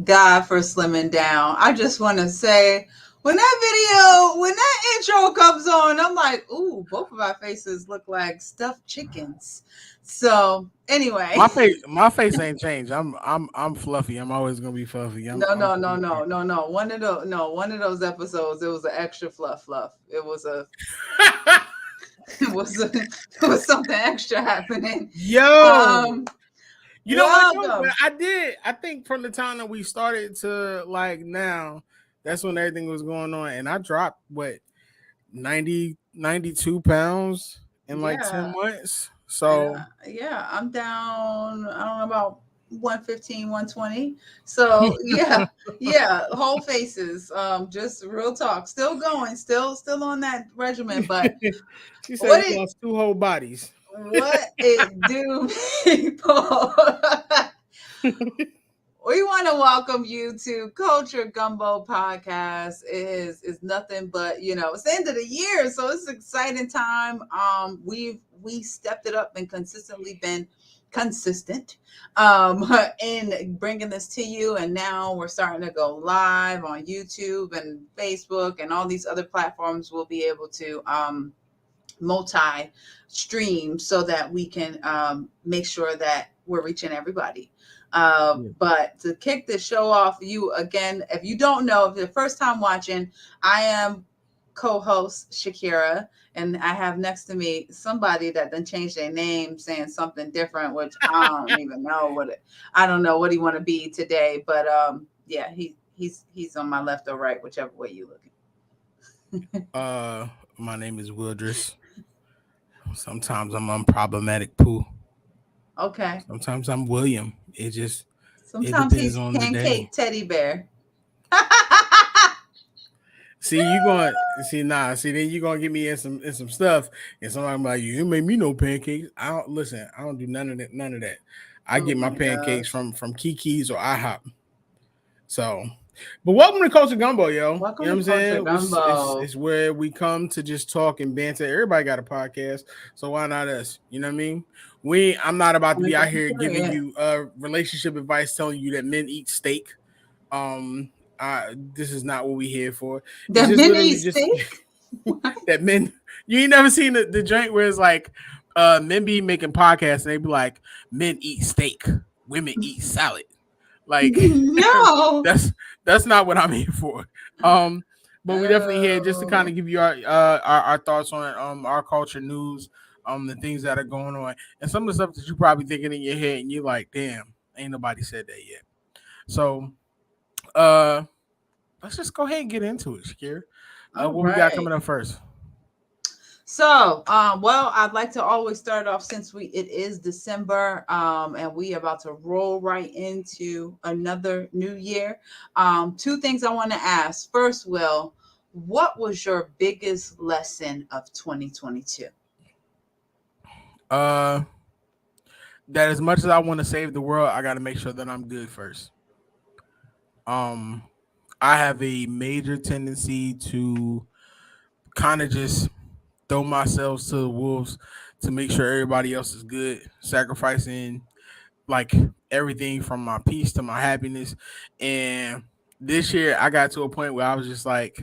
God for slimming down. I just want to say, when that intro comes on, I'm like, ooh, both of our faces look like stuffed chickens. So anyway, My face ain't changed. I'm fluffy. I'm always gonna be fluffy. no, I'm no, cool no, with no, no, no. One of those episodes, it was an extra fluff. that. It was something extra happening. Yo, Um, you know what though? But welcome. I did. I think from the time that we started to like now, that's when everything was going on, and I dropped what 92 pounds in like Yeah, 10 months. and So yeah, I'm down. I don't know about 115, 120. So yeah, yeah, whole faces. Just real talk. Still going. Still on that regimen. But she said what you it lost two whole bodies. what it do, people? We want to welcome you to Culture Gumbo Podcast. Is nothing but it's the end of the year, so it's an exciting time. We stepped it up and consistently been consistent in bringing this to you, and now we're starting to go live on YouTube and Facebook and all these other platforms. We'll be able to multi stream so that we can make sure that we're reaching everybody. Yeah. But to kick this show off, you again, if you don't know, if you're the first time watching, I am co-host Shakira, and I have next to me somebody that then changed their name, saying something different, which I don't even know I don't know what he want to be today, but yeah, he's on my left or right, whichever way you looking. Uh, my name is Wildress. Sometimes I'm unproblematic Pooh. Okay. Sometimes I'm William. It Sometimes depends he's on the day. pancake teddy bear. See, you going see then you gonna get me in some stuff and somebody like you make me no pancakes. I don't listen, I don't do none of that. I Oh get my my pancakes gosh. from Kiki's or IHOP. So but welcome to Culture Gumbo, yo. You Welcome know what to I'm Culture saying? Gumbo. It's where we come to just talk and banter. Everybody got a podcast, so why not us? You know what I mean? I'm not about to be out here giving Yeah. you relationship advice telling you that men eat steak. Um, this is not what we here for. It's The just mini literally just steak. that men. You ain't never seen the joint where it's like men be making podcasts and they be like men eat steak, women eat salad. Like No. that's that's not what I'm here for. Um, but we definitely here just to kind Oh. of give you our thoughts on our culture news, the things that are going on, and some of the stuff that you probably thinking in your head and you're like, damn, ain't nobody said that yet. So uh let's just go ahead and get into it, Shakir. All What we got right. coming up first? So, well, I'd like to always start off since it is December, and we about to roll right into another new year. Two things I want to ask. First, Will, what was your biggest lesson of 2022? Uh, that as much as I want to save the world, I got to make sure that I'm good first. Um, I have a major tendency to kind of just throw myself to the wolves to make sure everybody else is good, sacrificing like everything from my peace to my happiness. And this year, I got to a point where I was just like,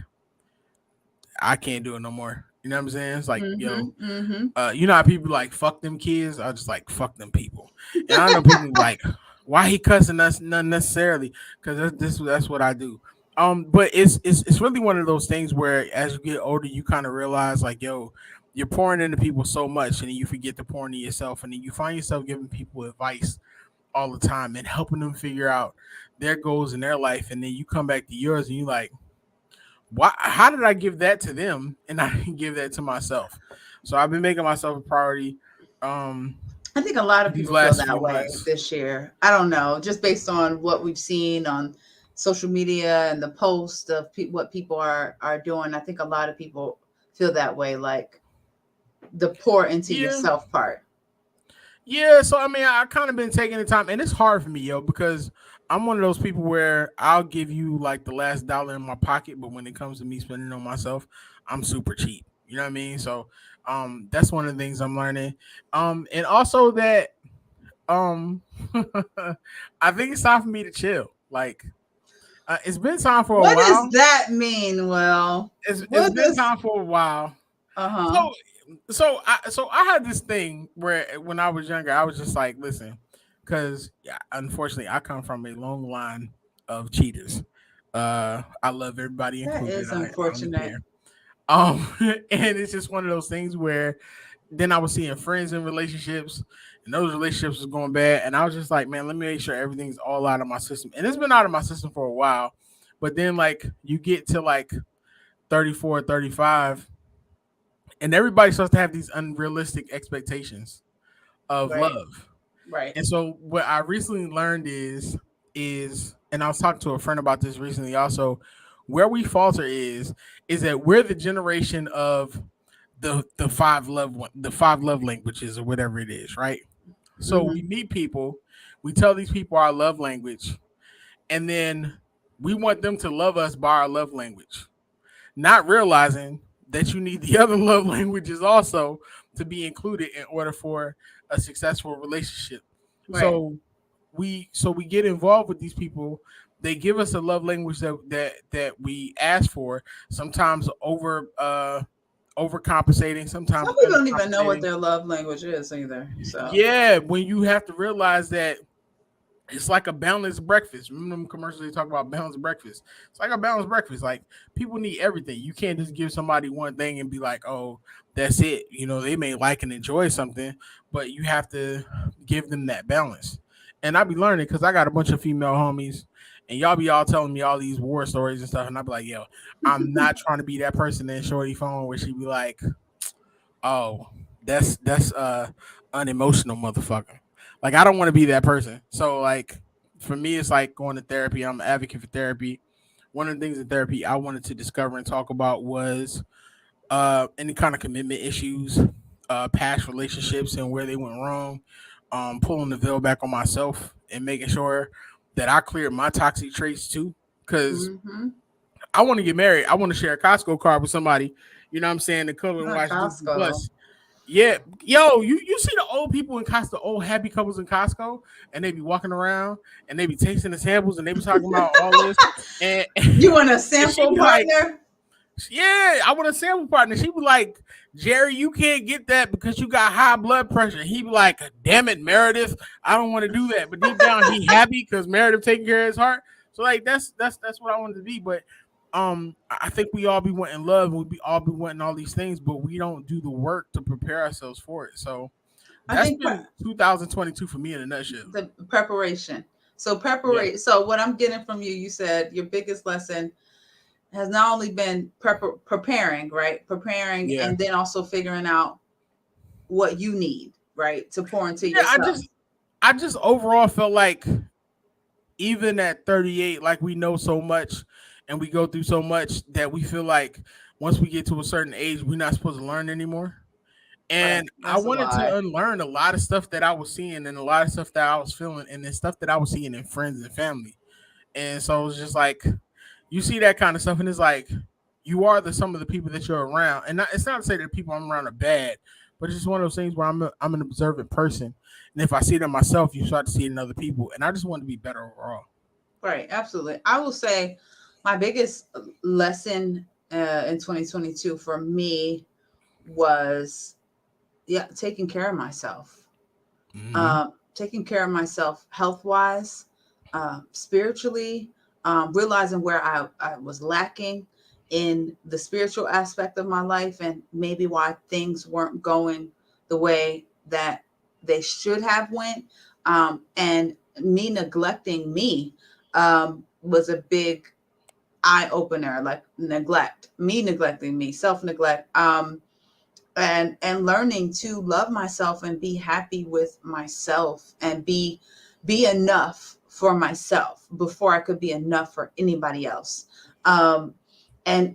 I can't do it no more. You know what I'm saying? It's like, Mm-hmm. yo, Mm-hmm. you know how people like fuck them kids? I just like fuck them people. And I know people like, why he cussing us? Not necessarily, because that's what I do. But it's really one of those things where as you get older, you kind of realize like, yo, you're pouring into people so much, and then you forget to pour into yourself, and then you find yourself giving people advice all the time and helping them figure out their goals in their life, and then you come back to yours and you like, why? How did I give that to them and I didn't give that to myself? So I've been making myself a priority. Um, I think a lot of these people feel last that few way months. this year. I don't know, just based on what we've seen on social media and the post of what people are doing. I think a lot of people feel that way, like the pour into Yeah, yourself part. yeah. So I mean, I kind of been taking the time, and it's hard for me, yo, because I'm one of those people where I'll give you like the last dollar in my pocket, but when it comes to me spending on myself, I'm super cheap. You know what I mean? So, that's one of the things I'm learning. And also that um, I think it's time for me to chill. Like It's been time for a What does while. that mean? Well, It's what been does time for a while. uh-huh. So so I had this thing where when I was younger, I was just like, listen, because yeah, unfortunately, I come from a long line of cheaters. I love everybody That included. is I don't unfortunate. care. Um, and it's just one of those things where then I was seeing friends in relationships, and those relationships was going bad, and I was just like, man, let me make sure everything's all out of my system, and it's been out of my system for a while. But then like you get to like 34, 35, and everybody starts to have these unrealistic expectations of Right. love. Right. And so what I recently learned is and I was talking to a friend about this recently also, where we falter is that we're the generation of the five love languages or whatever it is, right? So we Mm-hmm. meet people, we tell these people our love language, and then we want them to love us by our love language, not realizing that you need the other love languages also to be included in order for a successful relationship. Right. So we get involved with these people. They give us a love language that we ask for. Sometimes overcompensating, sometimes Some people don't even know what undercompensating. their love language is either. So Yeah, when you have to realize that it's like a balanced breakfast. Remember them commercials they talk about balanced breakfast? It's like a balanced breakfast. Like people need everything. You can't just give somebody one thing and be like, oh, that's it. You know, they may like and enjoy something, but you have to give them that balance. And I be learning because I got a bunch of female homies, and y'all be all telling me all these war stories and stuff, and I be like, yo, I'm not trying to be that person in Shorty phone where she be like, oh, that's unemotional motherfucker. Like I don't want to be that person. So like for me, it's like going to therapy. I'm an advocate for therapy. One of the things in therapy I wanted to discover and talk about was any kind of commitment issues, past relationships and where they went wrong, pulling the veil back on myself and making sure that I cleared my toxic traits too. Because mm-hmm. I want to get married. I want to share a Costco card with somebody. You know what I'm saying? To come and Not watch Disney Costco. Plus. Yeah, yo, you see the old people in Costco, old happy couples in Costco, and they be walking around and they be tasting the samples and they be talking about all this, and You want a and she sample be like, partner? "Yeah, I want a sample partner." She be like, "Jerry, you can't get that because you got high blood pressure." He be like, "Damn it, Meredith, I don't want to do that." But deep down, he happy because Meredith taking care of his heart. So like that's what I wanted to be, but. I think we all be wanting love. We be all be wanting all these things, but we don't do the work to prepare ourselves for it. So I that's think been 2022 for me in a nutshell. the preparation. So Yeah, preparation. So what I'm getting from you, you said your biggest lesson has not only been preparing, right? Preparing, yeah, and then also figuring out what you need, right, to pour into yeah. yourself. I just overall felt like even at 38, like we know so much and we go through so much that we feel like once we get to a certain age, we're not supposed to learn anymore. Right. And I That's a wanted to lie. unlearn a lot of stuff that I was seeing and a lot of stuff that I was feeling and then stuff that I was seeing in friends and family. And so it's just like you see that kind of stuff, and it's like you are the some of the people that you're around. And it's not to say that the people I'm around are bad, but it's just one of those things where I'm an observant person, and if I see it in myself, you start to see it in other people, and I just want to be better overall. Right. Absolutely. I will say my biggest lesson in 2022 for me was, yeah, taking care of myself. Mm-hmm. Taking care of myself health wise, spiritually, realizing where I was lacking in the spiritual aspect of my life and maybe why things weren't going the way that they should have went. And me neglecting me was a big eye opener, like me neglecting me, self neglect. And learning to love myself and be happy with myself and be enough for myself before I could be enough for anybody else. um and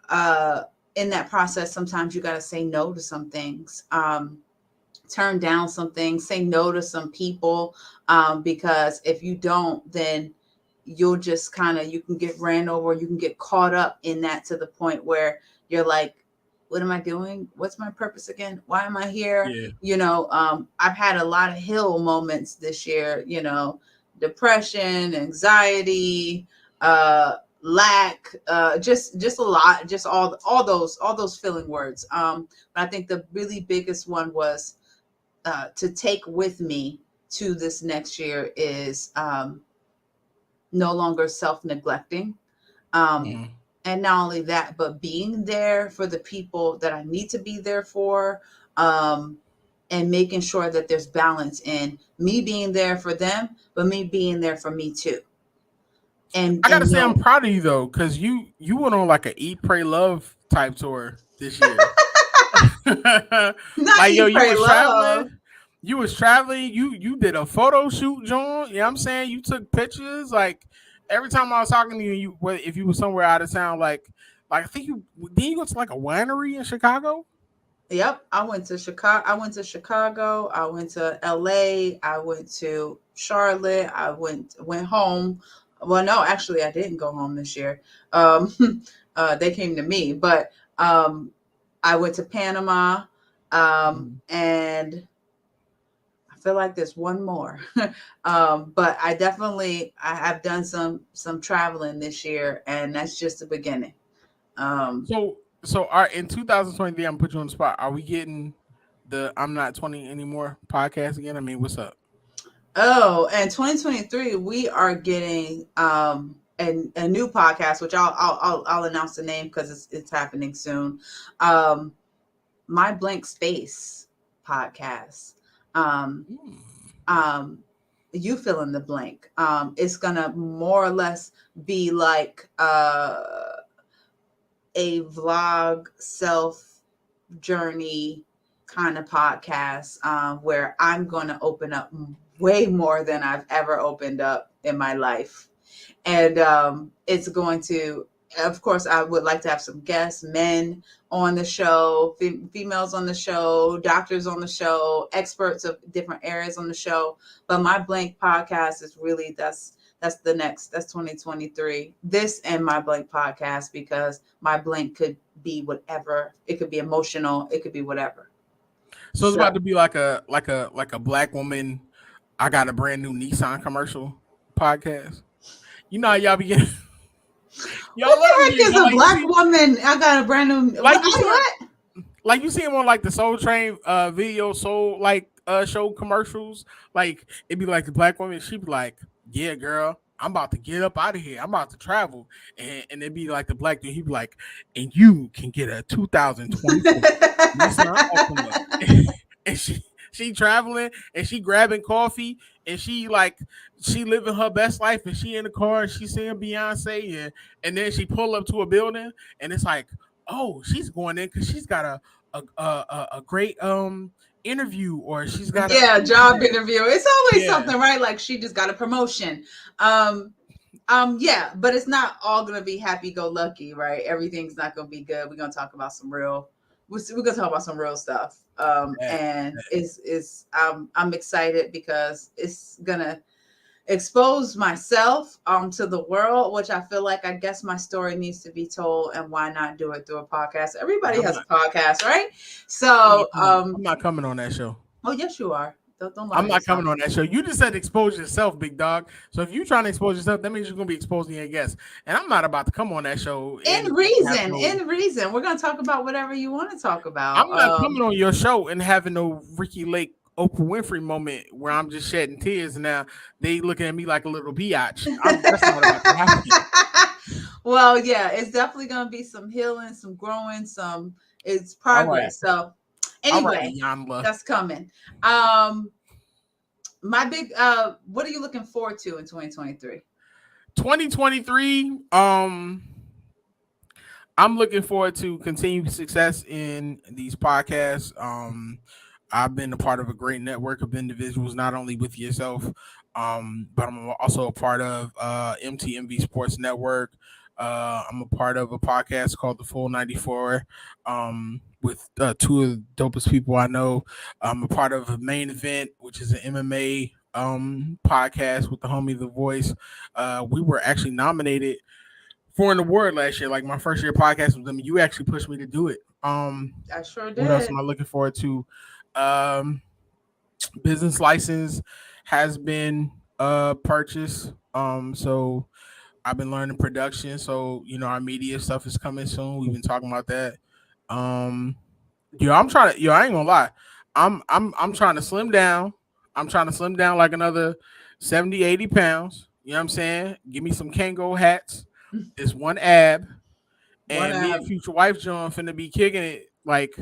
uh in that process, sometimes you got to say no to some things, turn down some things, say no to some people, because if you don't, then you'll just kind of, you can get ran over, you can get caught up in that to the point where you're like, what am I doing? What's my purpose again? Why am I here? Yeah. I've had a lot of hill moments this year, depression, anxiety, lack, just a lot, just all those filling words. But I think the really biggest one was to take with me to this next year is no longer self neglecting. Um, Mhm. and not only that, but being there for the people that I need to be there for. Um, and making sure that there's balance in me being there for them, but me being there for me too. And I gotta say, I'm no, proud of you though, because you went on like a Eat, Pray, Love type tour this year. not Like yo, eat, pray, love. you was traveling, you did a photo shoot, John. You know what I'm saying? You took pictures. Like every time I was talking to you, if you were somewhere out of town, like I think you did you go to like a winery in Chicago? Yep, I went to Chicago. I went to Chicago. I went to LA. I went to Charlotte. I went home. Well, no, actually, I didn't go home this year. Um, they came to me, but I went to Panama, Mhm. and I feel like there's one more. But I have done some traveling this year, and that's just the beginning. Um, So are in 2023, I'm gonna put you on the spot. Are we getting the I'm not 20 anymore podcast again? I mean, what's up? Oh, and 2023, we are getting a new podcast, which I'll announce the name because it's happening soon. Um, My Blank Space podcast. Um, Mm. um, you fill in the blank. It's gonna more or less be like a vlog self journey kind of podcast, where I'm going to open up way more than I've ever opened up in my life. And it's going to, of course, I would like to have some guests, men on the show, females on the show, doctors on the show, experts of different areas on the show. But my blank podcast is really that's 2023. This and my blank podcast, because my blank could be whatever. It could be emotional. It could be whatever. So it's So about to be like a black woman. I got a brand new Nissan commercial podcast. You know how y'all be getting y'all what love to the hear heck is that. a black woman? I got a brand new Like you see what? like you see him on like the Soul Train video soul show commercials. Like it'd be like the black woman, she'd be like, yeah, girl, I'm about to get up out of here. I'm about to travel. And it'd be like the black dude, he'd be like, and you can get a 2024 Nissan Altima. And she traveling and she grabbing coffee and she living her best life and she in the car and she seeing Beyonce and then she pull up to a building and it's like, oh, she's going in because she's got a great interview or she's got a Yeah, job interview. It's always yeah. something, right? Like she just got a promotion. Um, yeah, but it's not all gonna be happy go lucky, right? Everything's not gonna be good. We're gonna talk about some real. We're gonna talk about some real stuff. Yeah. And is I'm excited because it's gonna expose myself to the world, which I feel like I guess my story needs to be told, and why not do it through a podcast? Yeah, Everybody has a podcast, right? So I'm not coming on that show. oh yes you are. Don't lie I'm to not yourself. coming on that show. You just said expose yourself, big dog. So if you're trying to expose yourself, that means you're gonna be exposing your guests. And I'm not about to come on that show and have no. In reason, we're gonna talk about whatever you want to talk I'm about. not coming on your show and having no Ricky Lake, Oprah Winfrey moment where I'm just shedding tears. And now they looking at me like a little biatch. That's not about to happen. Well, yeah, it's definitely gonna be some healing, some growing, some it's All right, progress. So all right, anyway, Yanla. that's coming. Um, my big what are you looking forward to in 2023? 2023. I'm looking forward to continued success in these podcasts. I've been a part of a great network of individuals, not only with yourself, but I'm also a part of MTMV Sports Network. I'm a part of a podcast called The Full 94 with two of the dopest people I know. I'm a part of a main event, which is an MMA podcast with the homie The Voice. We were actually nominated for an award last year, like my first year podcast with them. You actually pushed me to do it. I sure What else did. am I looking forward to? Um, Business license has been purchase. So I've been learning production. So our media stuff is coming soon. We've been talking about that. Um, I'm trying to. I ain't gonna lie. I'm trying to slim down. I'm trying to slim down like another 70, 80 pounds. You know what I'm saying? Give me some Kango hats. This one ab, One and me and app. future wife John finna be kicking it like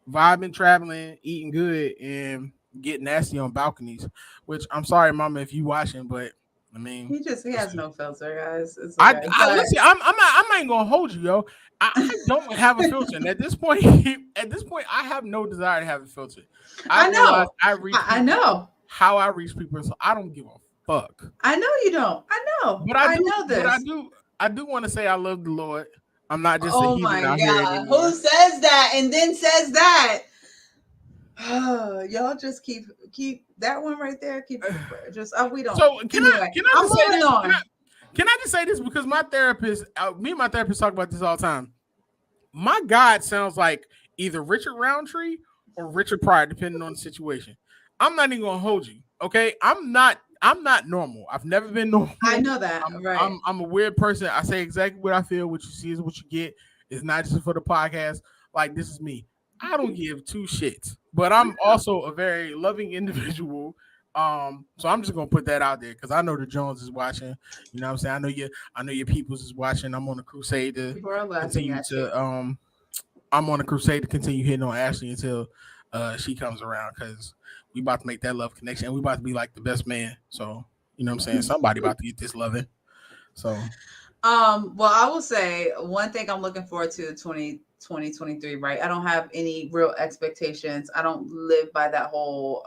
vibing, traveling, eating good, and getting nasty on balconies. Which I'm sorry, Mama, if you watching, but I mean, He has listen. no filter, guys. It's I, okay. I But listen. I'm not even gonna hold you, yo. I don't have a filter, and at this point, I have no desire to have a filter. I I've realized know. I reach I people know. how I reach people, so I don't give a fuck. I know you don't. I know. But I I do. know But I this. do. I do want to say I love the Lord. I'm not just a Oh heathen my out here God. Who anymore. says that and then says that? Y'all just keep that one right there. Keep it in prayer. Just we don't. So Anyway, can I I'm just say moving this? on. Can I just say this because my therapist, me and my therapist talk about this all the time. My God sounds like either Richard Roundtree or Richard Pryor, depending on the situation. I'm not even gonna hold you. Okay. I'm not normal. I've never been I normal. know that. Right. I'm a weird person. I say exactly what I feel. What you see is what you get. It's not just for the podcast. Like this is me. I don't give two shits. But I I'm know. also a very loving individual. So I'm just gonna put that out there because I know the Jones is watching. You know what I'm saying? I know your peoples is watching. I'm on a crusade to People are laughing continue at you. to I'm on a crusade to continue hitting on Ashley until she comes around because we about to make that love connection and we about to be like the best man. So you know what I'm saying? Somebody about to get this loving. So Well, I will say one thing I'm looking forward to 2023, right? I don't have any real expectations. I don't live by that whole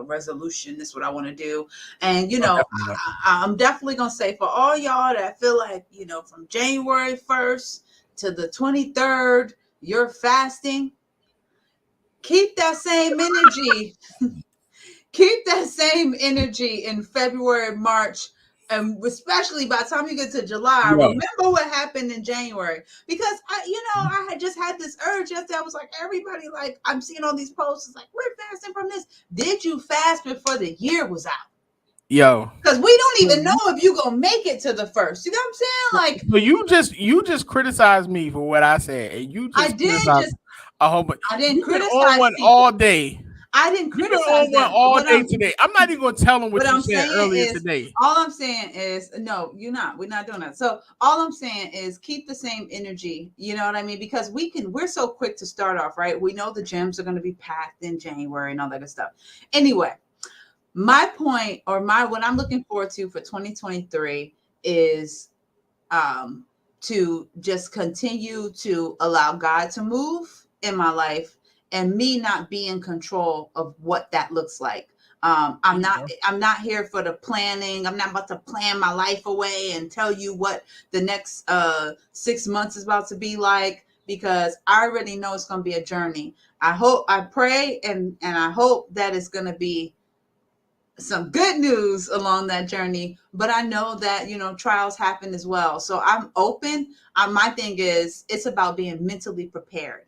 resolution. This is what I want to do. And oh, definitely not. I'm definitely gonna say for all y'all that feel like, from January 1st to the 23rd, you're fasting, keep that same energy. Keep that same energy in February, March, and especially by the time you get to July. Yo. Remember what happened in January, because I had just had this urge yesterday. I was like, everybody, like, I'm seeing all these posts. It's like, we're fasting from this. Did you fast before the year was out? Yo. Because we don't So even know if you're gonna make it to the first. You know what I'm saying? Like, so you just criticized me for what I said, and you I just did criticized just a whole bunch. I didn't You've been on criticize one all people. day. I didn't You've been criticize on one them. all day today. I'm not even gonna tell them What what you I'm said saying earlier is, today. all I'm saying is, no, you're not. We're not doing that. So all I'm saying is keep the same energy. You know what I mean? Because we're so quick to start off, right? We know the gyms are going to be packed in January and all that good stuff. Anyway, my point, or what I'm looking forward to for 2023 is um, to just continue to allow God to move in my life and me not be in control of what that looks like. There you go. I'm not here for the planning. I'm not about to plan my life away and tell you what the next 6 months is about to be like, because I already know it's going to be a journey. I pray and I hope that it's going to be some good news along that journey, but I know that trials happen as well, so I'm open. My thing is, it's about being mentally prepared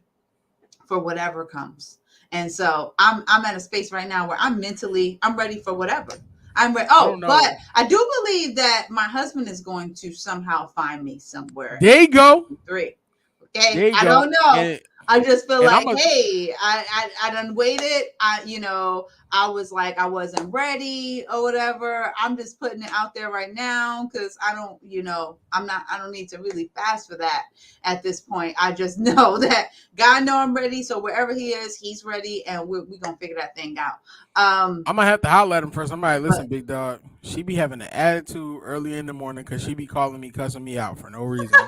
for whatever comes. And so I'm at a space right now where I'm ready for whatever. I'm ready. I don't Oh, but know. I do believe that my husband is going to somehow find me somewhere There in you go. 2023. Okay, There you I go. don't know. I just feel And I'm like, a hey, I done waited. I was like, I wasn't ready or whatever. I'm just putting it out there right now because I don't, I don't need to really fast for that at this point. I just know that God know I'm ready. So wherever he is, he's ready, and we're going to figure that thing out. I'm gonna have to holler at him first. Somebody But listen, big dog. She be having an attitude early in the morning because she be calling me, cussing me out for no reason.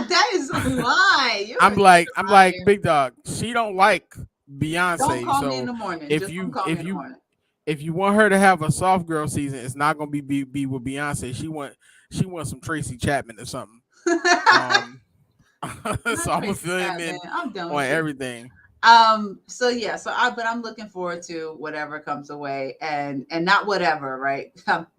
that is why you're I'm a like, liar. big dog. She don't like Don't Beyonce. call me in So the morning. if Just don't you call me if in the you morning. if you want her to have a soft girl season, it's not gonna be with Beyonce. She wants some Tracy Chapman or something. Um, Not so I'm gonna Tracy fill him Chapman. in I'm done on with you. everything. So yeah, but I'm looking forward to whatever comes away, and not whatever, right?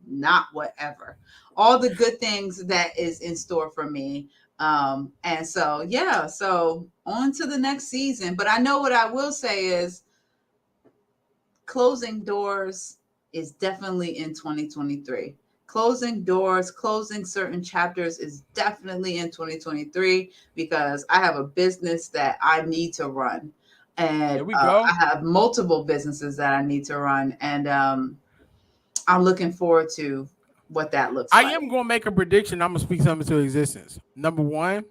Not whatever. All the good things that is in store for me. And so yeah, so on to the next season. But I know what I will say is closing doors is definitely in 2023. closing doors, closing certain chapters is definitely in 2023 because I have a business that I need to run. And There we go. I have multiple businesses that I need to run. And I'm looking forward to what that looks I like. am gonna make a prediction. I'm gonna speak something into existence. Number one,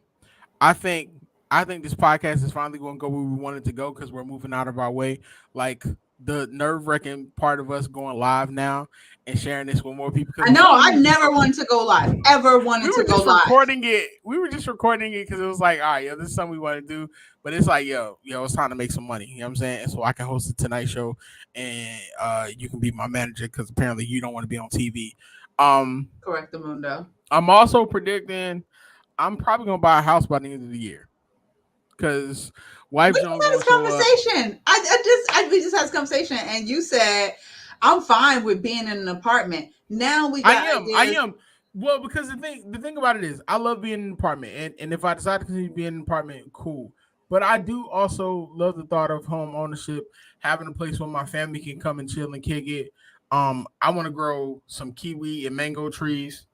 I think I think this podcast is finally going to go where we want it to go because we're moving out of our way. Like the nerve wracking part of us going live now and sharing this with more people. Because I know before I never wanted to go live, ever we wanted to were go just live. recording it. We were just recording it because it was like, all right, yo, this is something we want to do. But it's like, yo, it's time to make some money. You know what I'm saying? And so I can host the Tonight Show, and you can be my manager because apparently you don't want to be on TV. Um, Correct, the mundo. I'm also predicting I'm probably gonna buy a house by the end of the year because We Wife just Jones had gonna this show up. conversation. We just had this conversation, and you said I'm fine with being in an apartment. Now we I got am, I ideas. am. Well, because the thing about it is, I love being in an apartment, and if I decide to continue being in an apartment, cool. But I do also love the thought of home ownership, having a place where my family can come and chill and kick it. I want to grow some kiwi and mango trees.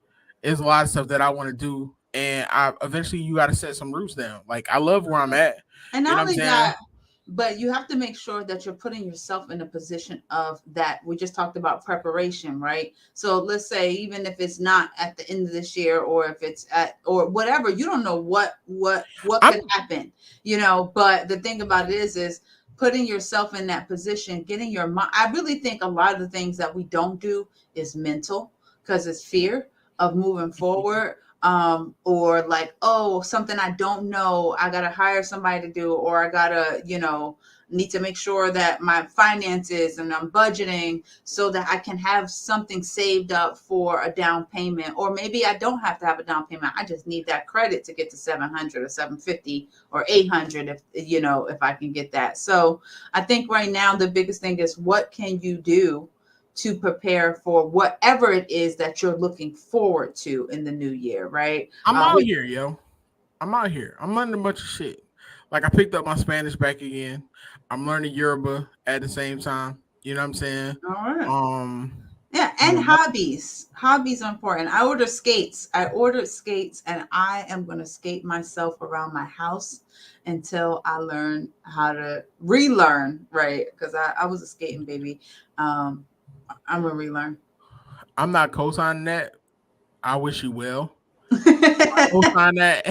There's a lot of stuff that I want to do, and I eventually you got to set some roots down. Like I love where I'm at. And You not know what I'm only saying? that, but you have to make sure that you're putting yourself in a position of that. We just talked about preparation, right? So let's say even if it's not at the end of this year, or if it's at or whatever, you don't know what I'm could happen, you know. But the thing about it is putting yourself in that position, getting your mind. I really think a lot of the things that we don't do is mental because it's fear of moving forward, or like, oh, something I don't know, I gotta hire somebody to do, or I gotta, need to make sure that my finances and I'm budgeting so that I can have something saved up for a down payment. Or maybe I don't have to have a down payment, I just need that credit to get to 700 or 750 or 800, if I can get that. So I think right now the biggest thing is, what can you do to prepare for whatever it is that you're looking forward to in the new year, right? I'm out here, yo. I'm out here. I'm learning a bunch of shit. Like I picked up my Spanish back again. I'm learning Yoruba at the same time. You know what I'm saying? All right. Um, Yeah, you and know, hobbies. Hobbies are important. I ordered skates. I ordered skates, and I am going to skate myself around my house until I learn how to relearn, right? Because I was a skating baby. Um, I'm going to relearn. I'm not co-signing that. I wish you well. Co-sign that,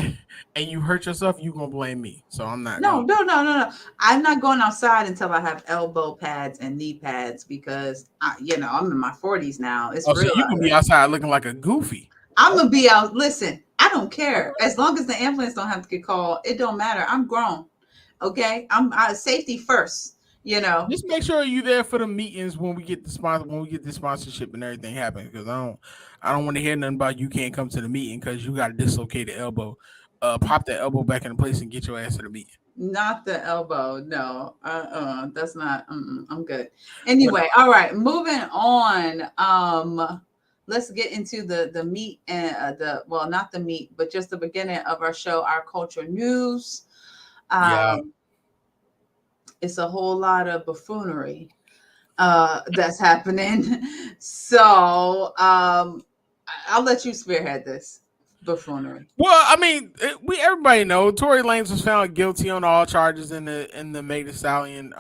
and you hurt yourself, you gonna blame me. So I'm not No, gonna. no, no, no, no. I'm not going outside until I have elbow pads and knee pads because I'm in my 40s now. It's Oh, so real you out gonna here. be outside looking like a goofy? I'm Okay. gonna be out. Listen, I don't care Okay. as long as the ambulance don't have to get called. It don't matter. I'm grown. Okay, I'm safety first. You know. Just make sure you there for the meetings when we get the sponsor when we get the sponsorship and everything happen. Because I don't want to hear nothing about you can't come to the meeting because you got a dislocated elbow. Pop that elbow back in place and get your ass to the meeting. Not the elbow. No. That's not. I'm good. But Anyway, all right. Moving on. Let's get into the meat and not the meat, but just the beginning of our show, our culture news. yeah, Um, it's a whole lot of buffoonery that's happening. So I'll let you spearhead this buffoonery. well, I mean, we everybody know Tory Lanez was found guilty on all charges in the Meg Thee Stallion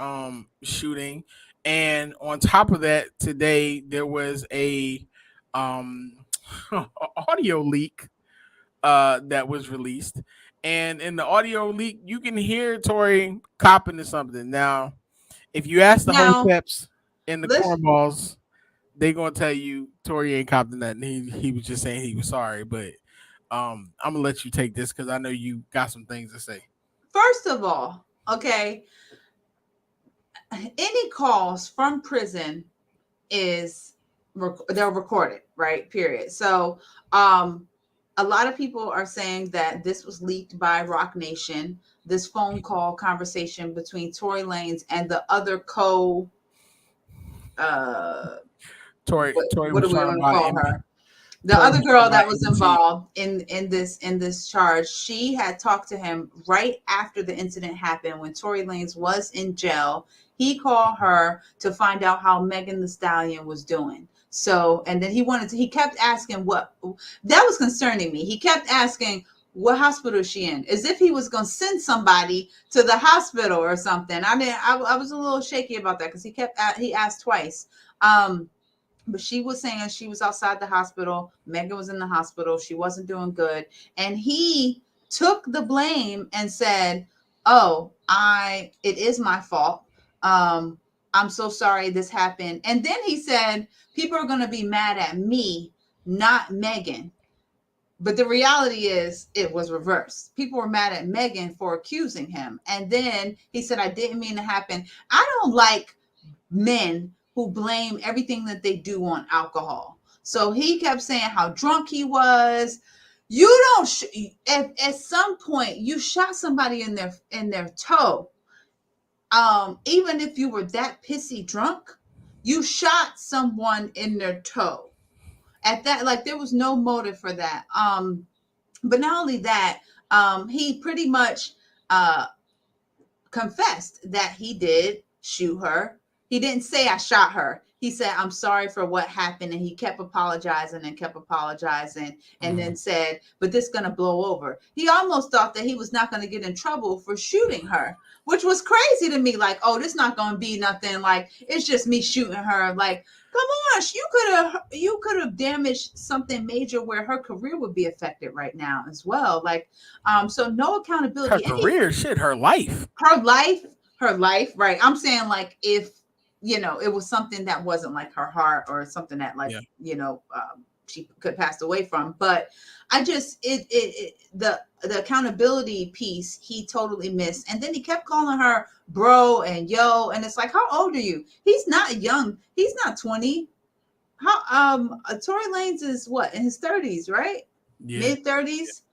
shooting, and on top of that, today there was a um audio leak that was released, and in the audio leak, you can hear Tory copping to something. Now, if you ask the Now, hosteps and the let's cornballs, they gonna tell you Tory ain't copping nothing. He was just saying he was sorry, but I'm gonna let you take this because I know you got some things to say. first of all, okay, any calls from prison is they're recorded, right? Period. So, a lot of people are saying that this was leaked by Rock Nation. This phone call conversation between Tory Lanez and the other uh, Tory what was do we trying to want to buy call MB. her? The Tory other was trying to girl buy that was MBT. involved in this charge, she had talked to him right after the incident happened when Tory Lanez was in jail. He called her to find out how Megan Thee Stallion was doing. So, and then he kept asking what that was concerning me. He kept asking what hospital is she in, as if he was going to send somebody to the hospital or something. I was a little shaky about that because he asked twice. But she was saying she was outside the hospital. Megan was in the hospital. She wasn't doing good. And he took the blame and said, "Oh, it is my fault. I'm so sorry this happened." And then he said, "People are going to be mad at me, not Megan." But the reality is it was reversed. People were mad at Megan for accusing him. And then he said, "I didn't mean to happen." I don't like men who blame everything that they do on alcohol. So he kept saying how drunk he was. You don't at some point you shot somebody in their toe. Even if you were that pissy drunk, you shot someone in their toe. At that, like, there was no motive for that. But not only that, he pretty much uh confessed that he did shoot her. He didn't say I shot her. He said, "I'm sorry for what happened." And he kept apologizing and kept apologizing and then said, "But this is going to blow over." He almost thought that he was not going to get in trouble for shooting her, which was crazy to me. Like, oh, this not going to be nothing. Like, it's just me shooting her. Like, come on, you could have damaged something major where her career would be affected right now as well. Like, so no Her accountability. And he career, shit, her life. her life, right? I'm saying, like, if it was something that wasn't like her heart or something that, like, Yeah. she could pass away from. But I just the accountability piece he totally missed. And then he kept calling her bro and yo, and it's like, how old are you? He's not young. He's not 20. How Tory Lanez is what, in his 30s, right? Yeah. Mid 30s. His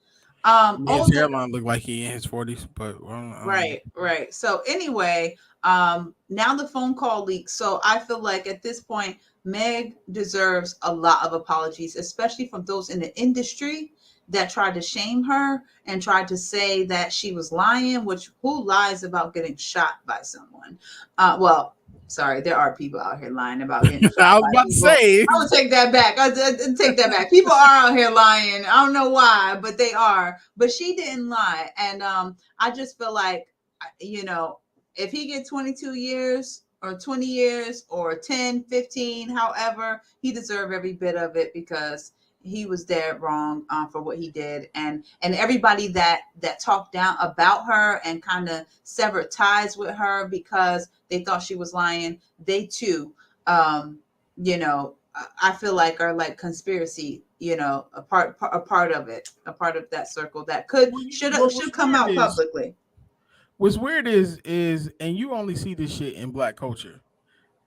Older. hairline looked like he in his 40s, but I don't know. Right. So anyway, now the phone call leaks. So I feel like at this point, Meg deserves a lot of apologies, especially from those in the industry that tried to shame her and tried to say that she was lying, which who lies about getting shot by someone? Well, sorry, there are people out here lying about getting shot I was by about to people. say, I'm gonna take that back. I take that back. People are out here lying. I don't know why, but they are. But she didn't lie, and I just feel like, if he get 22 years or 20 years or 10, 15, however, he deserved every bit of it because he was dead wrong for what he did. And everybody that talked down about her and kind of severed ties with her because they thought she was lying, they too, I feel like are like conspiracy, a part of it, a part of that circle that should what's come weird out is publicly. and you only see this shit in black culture.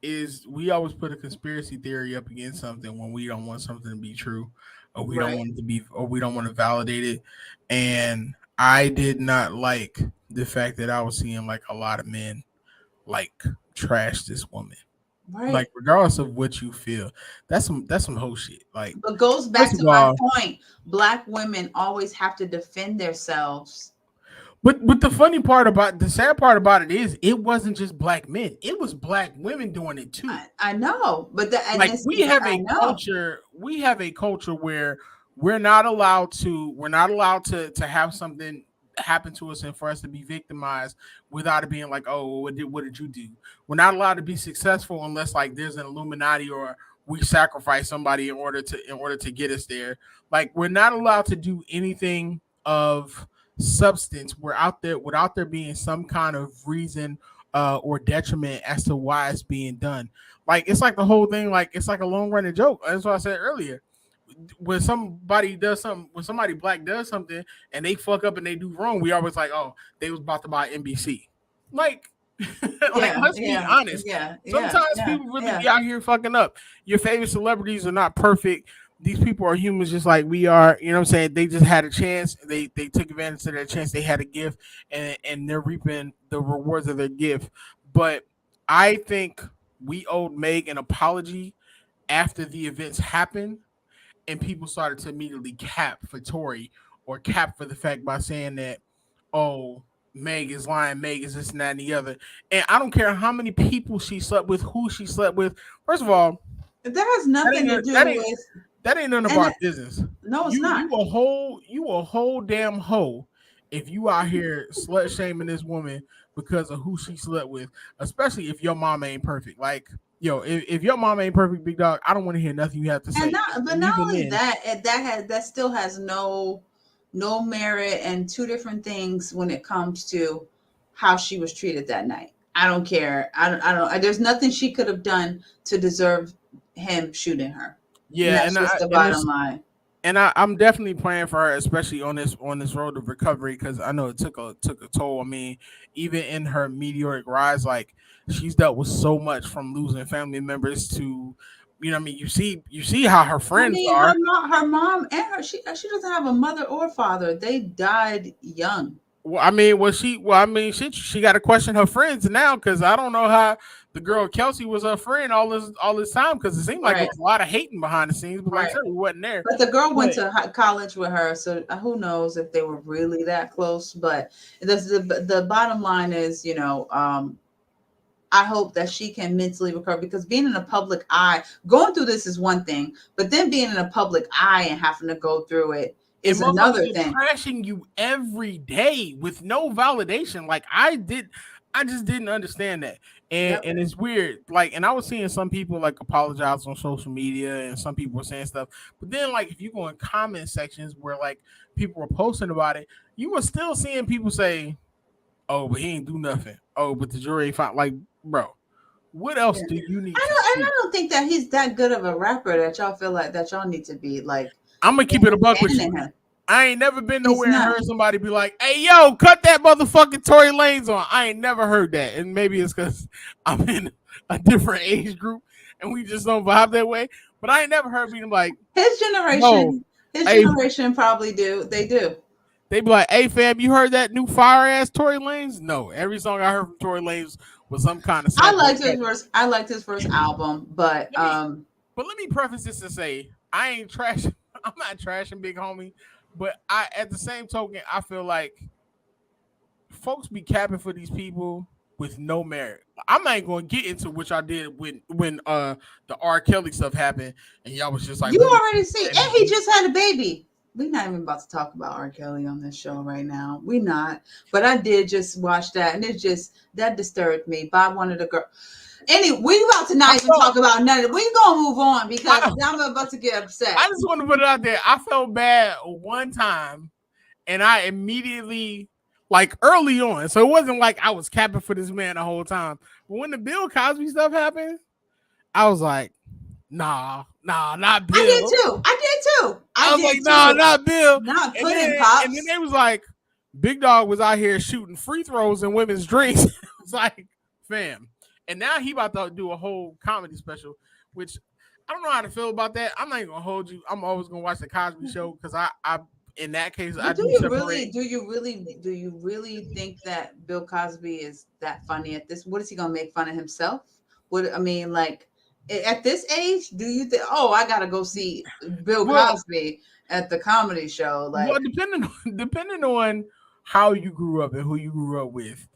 Is we always put a conspiracy theory up against something when we don't want something to be true, or we don't Right. want it to be, or we don't want to validate it. And I did not like the fact that I was seeing like a lot of men like trash this woman. Like Right. regardless of what you feel, that's some whole shit. Like But goes back first to of my all, point. Black women always have to defend themselves. but the sad part about it is it wasn't just black men; it was black women doing it too. I know, but and Like it's I know. we have a culture where we're not allowed to have something happen to us and for us to be victimized without it being like, oh, what did you do? We're not allowed to be successful unless like there's an illuminati or we sacrifice somebody in order to get us there. Like we're not allowed to do anything of substance. We're out there without there being some kind of reason or detriment as to why it's being done. Like it's like the whole thing, like it's like a long running joke. That's what I said earlier. When somebody black does something and they fuck up and they do wrong, we always like, oh, they was about to buy NBC. Like, like Yeah, let's be yeah, honest. yeah, yeah, Sometimes yeah, people really yeah. be out here fucking up. Your favorite celebrities are not perfect. These people are humans just like we are. You know what I'm saying? They just had a chance. They took advantage of their chance. They had a gift, and they're reaping the rewards of their gift. But I think we owed Meg an apology after the events happened, and people started to immediately cap for Torey or cap for the fact by saying that, oh, Meg is lying, Meg is this and that and the other. And I don't care how many people she slept with, who she slept with. First of all, That has That nothing to ain't do that ain't with, that ain't none of and our business. no, it's not. You a whole damn hoe if you out here slut shaming this woman because of who she slept with, especially if your mom ain't perfect. Like, yo, if your mom ain't perfect, big dog, I don't want to hear nothing you have to And say. not, but And not even only then, that, that still has no merit, and two different things when it comes to how she was treated that night. I don't care. I don't. There's nothing she could have done to deserve him shooting her, and yeah, that's just the and bottom it's line. I'm definitely praying for her, especially on this road of recovery, because I know it took a toll. I mean, even in her meteoric rise, like she's dealt with so much from losing family members to, you know, what I mean, you see how her I friends mean, are. her mom, and she doesn't have a mother or father. They died young. Well, I mean, I mean, she got to question her friends now because I don't know how the girl Kelsey was her friend all this time because it seemed like it Right, was a lot of hating behind the scenes, but like I right. said, we wasn't there. But the girl went But to college with her, so who knows if they were really that close. But the bottom line is, I hope that she can mentally recover, because being in a public eye, going through this is one thing, but then being in a public eye and having to go through it and is motherfuckers another are thing. trashing you every day with no validation. Like I just didn't understand that, Yep. and it's weird. Like, and I was seeing some people like apologize on social media, and some people were saying stuff. But then, like, if you go in comment sections where like people were posting about it, you were still seeing people say, "Oh, but he ain't do nothing. Oh, but the jury ain't found." Like, bro, what else Yeah. do you need I to don't, and see? I don't think that he's that good of a rapper that y'all feel like that y'all need to be like I'm gonna keep it a buck with you. fanning him. I ain't never been He's nowhere and not. heard somebody be like, "Hey, yo, cut that motherfucking Tory Lanez on." I ain't never heard that, and maybe it's because I'm in a different age group and we just don't vibe that way. But I ain't never heard being like, His "No, generation, his hey," generation probably do. They do. they be like, "Hey, fam, you heard that new fire ass Tory Lanez?" No, every song I heard from Tory Lanez was some kind of I sample. liked his first. I liked his first album, but Let me, but let me preface this to say, I ain't trash. I'm not trashing Big Homie, but I, at the same token, I feel like folks be capping for these people with no merit. I'm not even going to get into which I did when the R. Kelly stuff happened, and y'all was just like, you we was already see, saying and he just had a baby. We're not even about to talk about R. Kelly on this show right now. We not. But I did just watch that, and it just that disturbed me by one of the girls. Anyway, we about to I not even felt talk about none of it. We gonna move on because I, I'm about to get I upset. just want to put it out there. I felt bad one time, and I immediately like early on, so it wasn't like I was capping for this man the whole time. But when the Bill Cosby stuff happened, I was like, nah, not I did Bill. too. I did too. I I was did like, nah, too. not Bill. Not And pudding then pops. they was like, Big Dog was out here shooting free throws in women's drinks. It's like, fam. And now he about to do a whole comedy special, which I don't know how to feel about that. I'm not even gonna hold you. I'm always gonna watch the Cosby Show because I in that case I But do separate. do you really think that Bill Cosby is that funny at this? What is he gonna make fun of himself? What I mean, like at this age, do you think? Oh, I gotta go see Bill Well, Cosby at the comedy show. well, Like, depending on how you grew up and who you grew up with,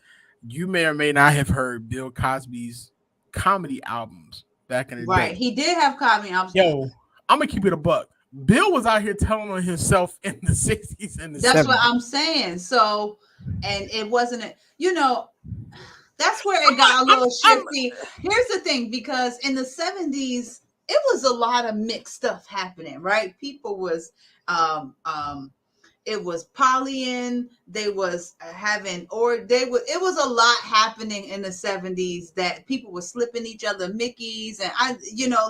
you may or may not have heard Bill Cosby's comedy albums back in the right? day. He did have comedy albums. Yo, I'm gonna keep it a buck. Bill was out here telling on himself in the 60s and the That's what 70s. I'm saying. So, and it wasn't, that's where it I'm not, got a I'm, little I'm, shifty. Here's the thing, because in the 70s, it was a lot of mixed stuff happening, right? People was um um it was polying, they was having, or they were, it was a lot happening in the 70s, that people were slipping each other Mickeys, and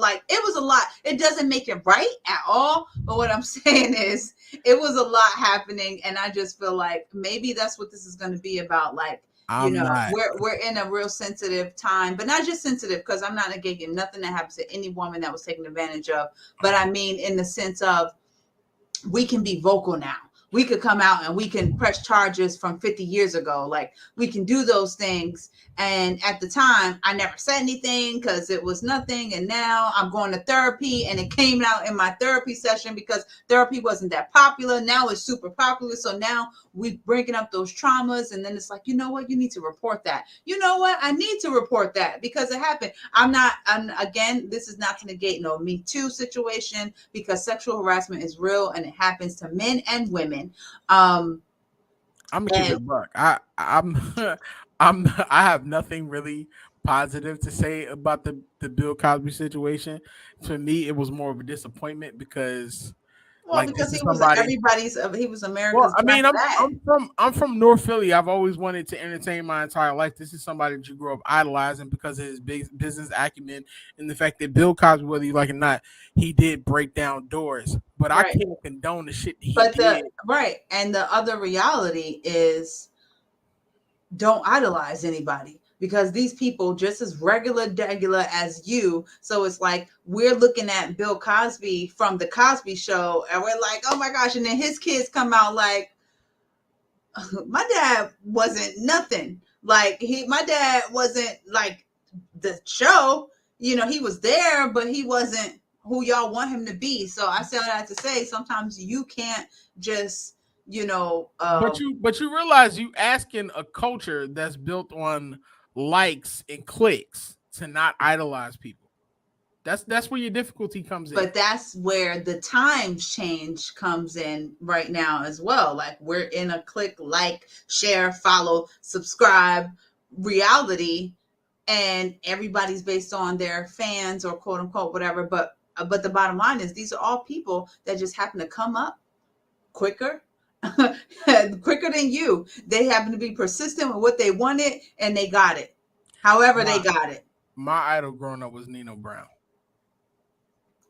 like it was a lot. It doesn't make it right at all, but what I'm saying is it was a lot happening, and I just feel like maybe that's what this is going to be about. Like, I'm not. we're in a real sensitive time, but not just sensitive, because I'm not negating nothing that happens to any woman that was taken advantage of, but I mean in the sense of we can be vocal now. we could come out and we can press charges from 50 years ago. Like we can do those things. And at the time, I never said anything because it was nothing. And now I'm going to therapy, and it came out in my therapy session because therapy wasn't that popular. Now it's super popular. So now we bringing up those traumas, and then it's like, you know what? You need to report that. You know what? I need to report that because it happened. Again, this is not to negate no Me Too situation, because sexual harassment is real and it happens to men and women. I'm gonna keep it a buck. I'm I have nothing really positive to say about the Bill Cosby situation. For me, it was more of a disappointment because Well, like this because is somebody. he was Well, America's I black mean, dad. I'm from North Philly. I've always wanted to entertain my entire life. This is somebody that you grew up idolizing because of his big business acumen and the fact that Bill Cosby, whether you like it or not, he did break down doors. But I Right. can't condone the shit that he But did. and the other reality is, don't idolize anybody, because these people just as regular as you. So it's like we're looking at Bill Cosby from the Cosby Show and we're like, oh my gosh, and then his kids come out like, my dad wasn't nothing. Like my dad wasn't like the show. You know, he was there, but he wasn't who y'all want him to be. So I say all that to say, sometimes you can't just, But you realize you asking a culture that's built on likes and clicks to not idolize people. That's where your difficulty comes in. but that's where the times change comes in right now as well. Like we're in a click, like, share, follow, subscribe reality, and everybody's based on their fans or quote unquote whatever. But the bottom line is, these are all people that just happen to come up quicker quicker than you. They happen to be persistent with what they wanted, and they got it however they My, got it. my idol growing up was Nino Brown.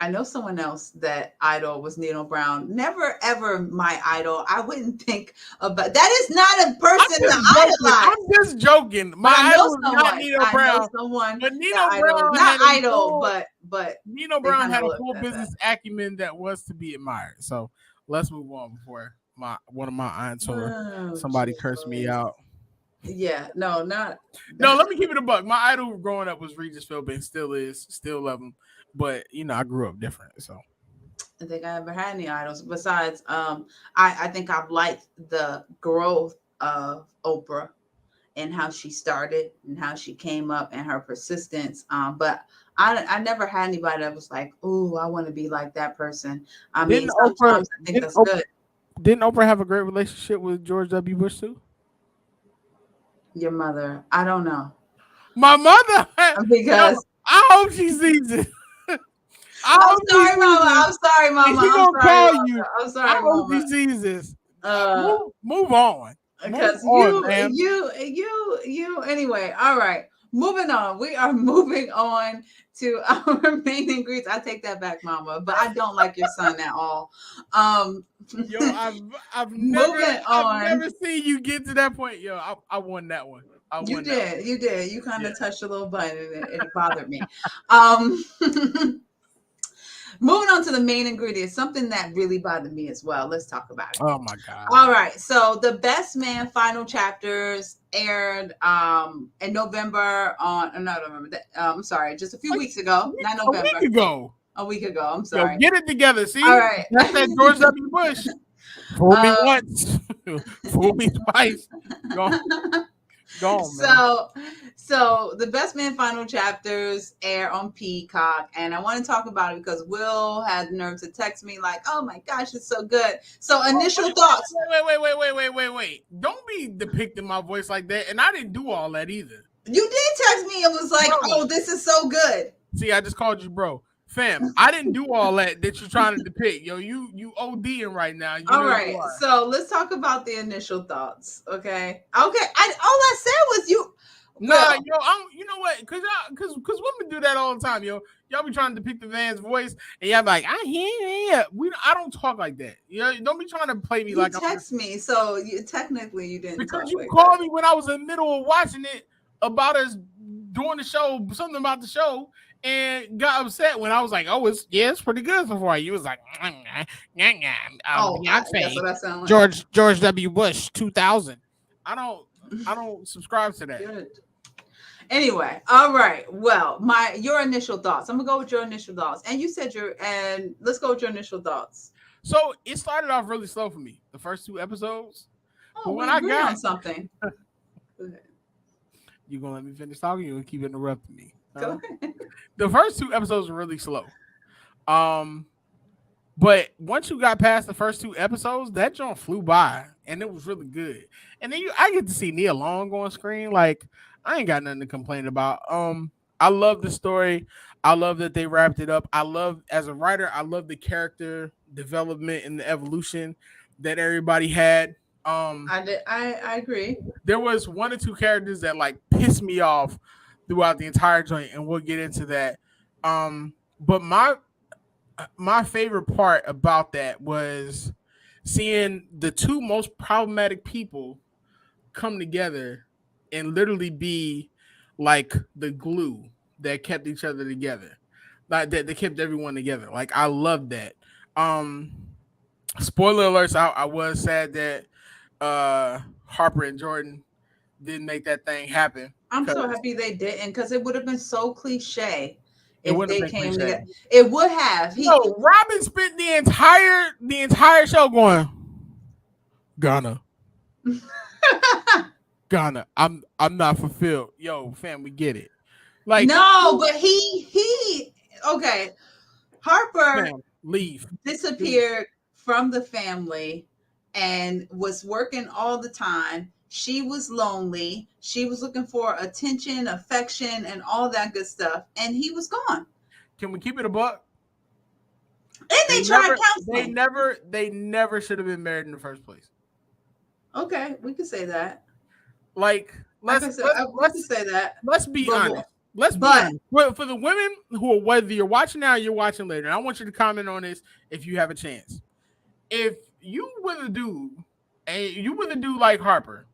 I know someone else that idol was Nino Brown. Never ever my idol. I wouldn't think about that. Is not a person to idolize. I'm just joking. My idol was not Nino Brown. But Nino Brown not had idol, but Nino Brown had a full business acumen that was to be admired. So let's move on before one of my aunts or somebody cursed me out. Yeah, no, not. No, let me keep it a buck. My idol growing up was Regis Philbin, and still is, still love him. But I grew up different, so I think I ever had any idols besides. I think I've liked the growth of Oprah and how she started and how she came up and her persistence. But I never had anybody that was like, "Ooh, I want to be like that person." I mean, sometimes I think that's good. Didn't Oprah have a great relationship with George W. Bush too? Your mother, I don't know. My mother, because I hope she sees it. I'm sorry, Mama. I'm sorry, Mama. She gonna call you. I'm sorry, I hope Mama. she sees this. Move on. Because you. Anyway, all right. Moving on. We are moving on to our main ingredients. I take that back, Mama. But I don't like your son at all. Yo, I've never seen you get to that point. Yo, I won that one. You did. You kind of touched a little button and it bothered me. Moving on to the main ingredients, something that really bothered me as well. Let's talk about it. Oh my God. All right. So the Best Man final chapters aired in November on November. I'm sorry, just a few weeks ago. Not November. A week ago. I'm sorry. Yo, get it together. See? All right. That's that George W. Bush. Fool me once. Fool me twice. Go on, man. So the Best Man final chapters air on Peacock, and I want to talk about it because Will had the nerve to text me like, "Oh my gosh, it's so good." So initial thoughts. Wait. Don't be depicting my voice like that. And I didn't do all that either. You did text me. It was like, bro, "Oh, this is so good." See, I just called you bro. Fam, I didn't do all that you're trying to depict. Yo, you ODing right now. All right. So let's talk about the initial thoughts. Okay. All I said was you. Nah, yo, you know what? Cause women do that all the time, yo. Y'all be trying to depict the man's voice, and y'all be like, I hear. I don't talk like that. You know, don't be trying to play me like. You text me, so technically you didn't. Because you called me when I was in the middle of watching it about us doing the show, something about the show, and got upset when I was like, "Oh, it's pretty good so far." You was like, Oh, that's Beyonce, what I sound like. George W. Bush, 2000. I don't I don't subscribe to that. Good. Anyway, all right. Well, your initial thoughts. I'm gonna go with your initial thoughts. And you said and let's go with your initial thoughts. So it started off really slow for me, the first 2 episodes. Oh, But we when I agreed got on something. Go ahead. you gonna let me finish talking, you gonna keep interrupting me. Go ahead. The first 2 episodes were really slow. Um, but once you got past the first 2 episodes, that joint flew by and it was really good. And then I get to see Nia Long on screen. Like, I ain't got nothing to complain about. I love the story. I love that they wrapped it up. I love, as a writer, I love the character development and the evolution that everybody had. I agree. There was 1 or 2 characters that like pissed me off throughout the entire joint, and we'll get into that. But my favorite part about that was seeing the two most problematic people come together and literally be like the glue that kept each other together, like that kept everyone together. Like, I love that. um Spoiler alerts, I was sad that Harper and Jordan didn't make that thing happen. I'm so Because happy they didn't, because it would have been so cliche it if wouldn't they have been came cliche. together. It would have. No, Robin spent the entire show going Ghana. Ghana. I'm not fulfilled. Yo, fam, we get it. Like, no, but he okay. Harper fam, leave. disappeared from the family and was working all the time. She was lonely. She was looking for attention, affection, and all that good stuff. And he was gone. Can we keep it a buck? And they tried counseling. They never should have been married in the first place. Okay, we could say that. Like, let's say that. Let's be honest. Let's be honest. For the women who are, whether you're watching now or you're watching later, and I want you to comment on this if you have a chance. If you with a dude like Harper,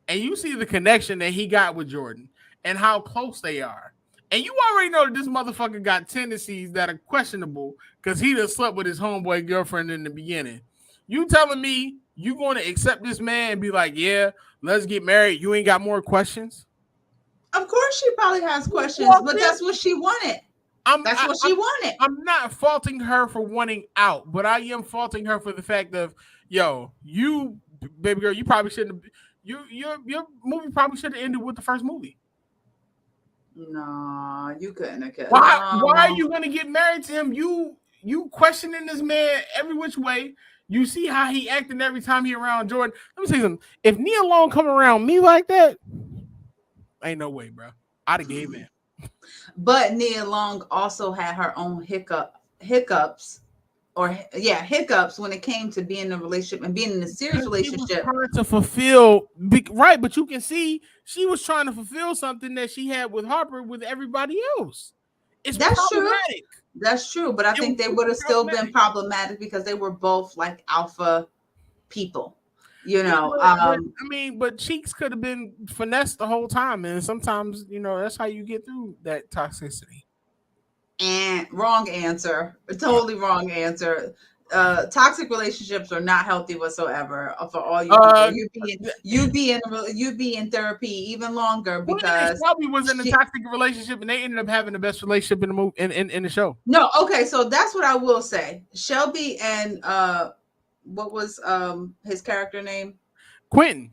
and you see the connection that he got with Jordan and how close they are, and you already know that this motherfucker got tendencies that are questionable because he done slept with his homeboy girlfriend in the beginning. You telling me you going to accept this man and be like, yeah, let's get married? You ain't got more questions? Of course she probably has questions, but that's what she wanted. That's what she wanted. I'm not faulting her for wanting out, but I am faulting her for the fact of, yo, you, baby girl, you probably shouldn't have, your movie probably should have ended with the first movie. No, you couldn't have. Why are you going to get married to him? You questioning this man every which way. You see how he acting every time he around Jordan. Let me say something. If Nia Long come around me like that, ain't no way, bro. I'd have gave in. But Nia Long also had her own hiccups when it came to being in a relationship and being in a serious relationship. She was trying to fulfill, right? But you can see she was trying to fulfill something that she had with Harper with everybody else. That's problematic. True. That's true. But I think they would have still been problematic because they were both like alpha people. You know, but Cheeks could have been finessed the whole time, and sometimes, that's how you get through that toxicity. And wrong answer, totally wrong answer. Toxic relationships are not healthy whatsoever for all you people. You'd be in therapy even longer because Shelby was in a toxic relationship and they ended up having the best relationship in the movie in the show. No, okay, so that's what I will say. Shelby and what was his character name? Quentin.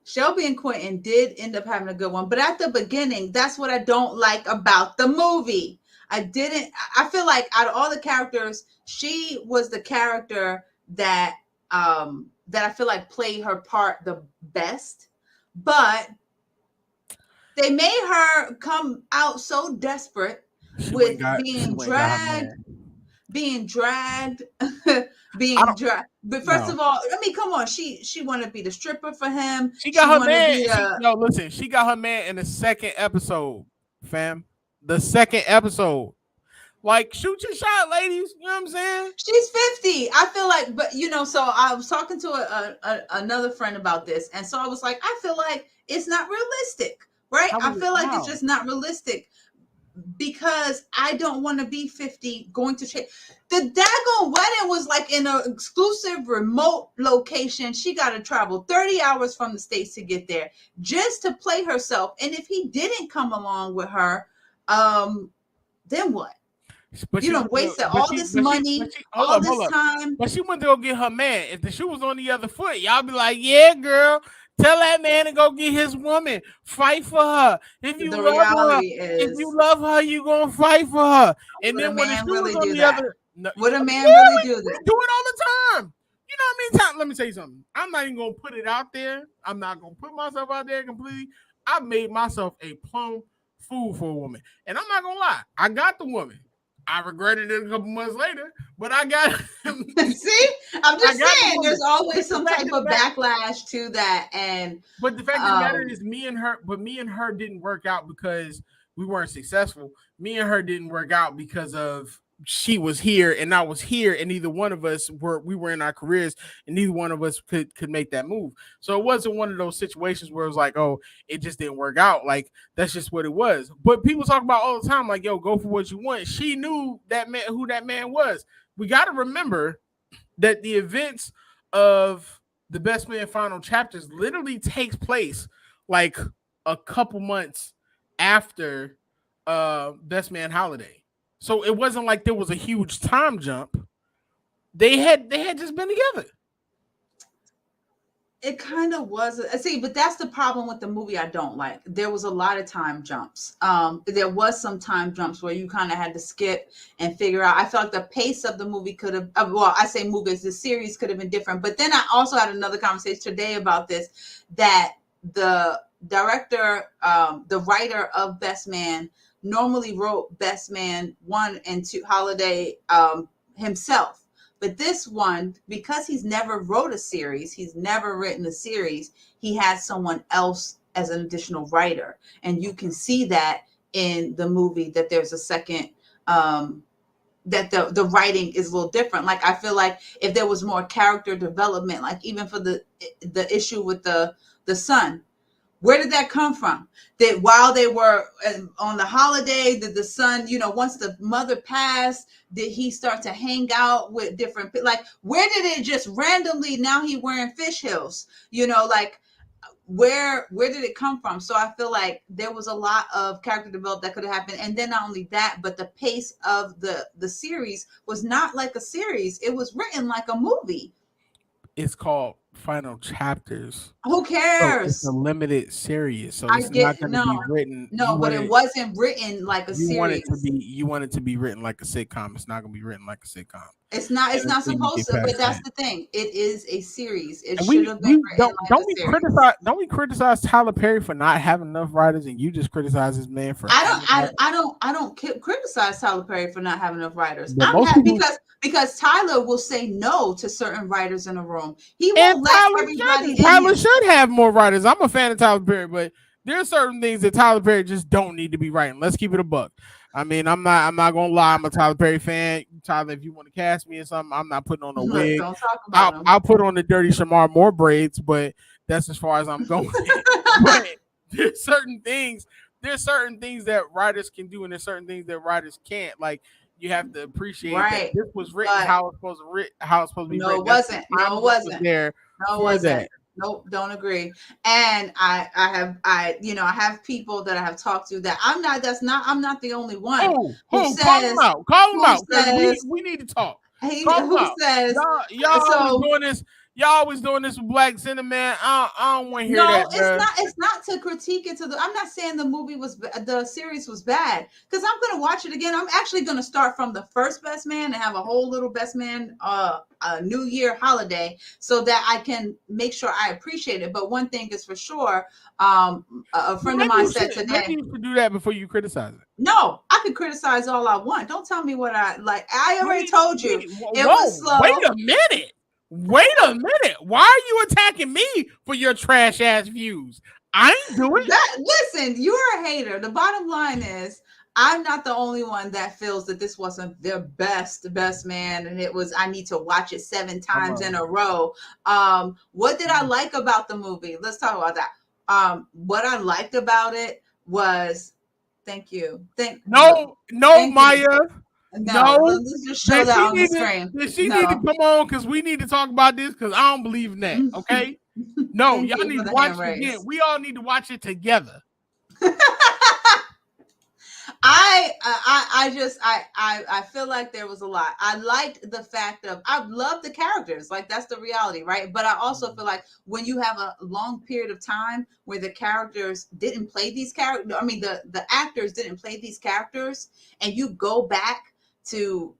Shelby and Quentin did end up having a good one, but at the beginning, that's what I don't like about the movie. I feel like out of all the characters, she was the character that I feel like played her part the best, but they made her come out so desperate with being dragged. But first of all, I mean, come on, she wanted to be the stripper for him. She got her man. She got her man in the second episode, fam. The second episode. Like, shoot your shot, ladies. You know what I'm saying? She's 50. I feel like, but so I was talking to another friend about this, and so I was like, I feel like it's not realistic, right? I feel like it's just not realistic. because I don't want to be 50 going to change. The daggone wedding was like in an exclusive remote location. She got to travel 30 hours from the States to get there just to play herself. And if he didn't come along with her, then what? But You she don't went to, waste all this money, all this hold up. time. But she went to go get her man. If the shoe was on the other foot, y'all be like, yeah, girl, tell that man to go get his woman. Fight for her. The reality If you is, love her, you gonna fight for her. And would a then when the man shoe was really on do the that? other, no, Would a yeah, man really do we that? do it all the time. You know what I mean? Let me tell you something. I'm not even gonna put it out there. I'm not gonna put myself out there completely. I made myself a plum fool for a woman, and I'm not gonna lie. I got the woman. I regretted it a couple months later, but I got. See, I'm just saying, there's always some type of matter, backlash to that, and but the fact of the matter is, me and her didn't work out because we weren't successful. Me and her didn't work out because of she was here and I was here, and neither one of us were in our careers, and neither one of us could make that move. So it wasn't one of those situations where it was like, oh, it just didn't work out. Like, that's just what it was. But people talk about all the time, like, yo, go for what you want. She knew that man, who that man was. We got to remember that the events of the Best Man final chapters literally takes place like a couple months after Best Man Holiday. So it wasn't like there was a huge time jump. They had just been together. it kind of was. See, but that's the problem with the movie I don't like. There was a lot of time jumps. There was some time jumps where you kind of had to skip and figure out. I felt like the pace of the movie could have, well, I say movies, the series could have been different. But then I also had another conversation today about this, that the director, the writer of Best Man normally wrote Best Man 1 and 2 Holiday himself. But this one, because he's never wrote a series, he's never written a series, he has someone else as an additional writer. And you can see that in the movie, that there's a second, that the writing is a little different. Like, I feel like if there was more character development, like even for the issue with the son, where did that come from? That while they were on the holiday, did the son, once the mother passed, did he start to hang out with different, like, where did it just randomly, now he wearing fish heels, like, where did it come from? So I feel like there was a lot of character development that could have happened. And then not only that, but the pace of the series was not like a series. It was written like a movie. It's called Final Chapters. Who So it's cares? a limited series, so I it's not get going to no, be written. no, but it wasn't written like a series. You want it to be written like a sitcom. It's not going to be written like a sitcom. It's not. It's And not until you supposed get to. But past that's that, the thing. It is a series. It and should have been written like don't a we series. criticize Tyler Perry for not having enough writers, and you just criticize this man for I having don't. I, writers? I don't. I don't criticize Tyler Perry for not having enough writers. But I'm most happy people, because Tyler will say no to certain writers in a room. He and won't let everybody in Tyler here. should have more writers. I'm a fan of Tyler Perry, but there are certain things that Tyler Perry just don't need to be writing. Let's keep it a buck. I mean, I'm not gonna lie. I'm a Tyler Perry fan. Tyler, if you want to cast me or something, I'm not putting on a Look, wig. don't talk about him. I'll put on the dirty Shamar Moore braids, but that's as far as I'm going. But there's certain things that writers can do, and there's certain things that writers can't. Like, you have to appreciate that Right. this was written how it's supposed to be No, written. it wasn't. No, it Was wasn't. there No, it for wasn't. that. Nope, don't agree. And I have people that I have talked to that I'm not the only one who Call says, them out. Call them out, because says we need to talk. he Call them who out. says Y'all always so. doing this. Y'all always doing this with Black Cinema. I don't want to hear No, that, bro. it's not to critique it. I'm not saying the series was bad, because I'm gonna watch it again. I'm actually gonna start from the first Best Man and have a whole little Best Man New Year holiday, so that I can make sure I appreciate it. But one thing is for sure, a friend of mine said today, maybe you should do that before you criticize it. no, I can criticize all I want. Don't tell me what I like. I already told you it was slow. Wait a minute. Why are you attacking me for your trash ass views? I ain't doing that. Listen, you're a hater. The bottom line is, I'm not the only one that feels that this wasn't their best man, and it was, I need to watch it 7 times in a row. What did I like about the movie? Let's talk about that. What I liked about it was Thank you. No, Thank you. Maya. No, No. let's just show Then that she on the need to screen. then she need to No. come on because we need to talk about this because I don't believe in that. Okay. No, Thank y'all you need for to the watch hand it again. raise. We all need to watch it together. I feel like there was a lot. I liked the fact of I love the characters, like that's the reality, right? But I also feel like when you have a long period of time where the characters didn't play these characters, I mean the actors didn't play these characters, and you go back to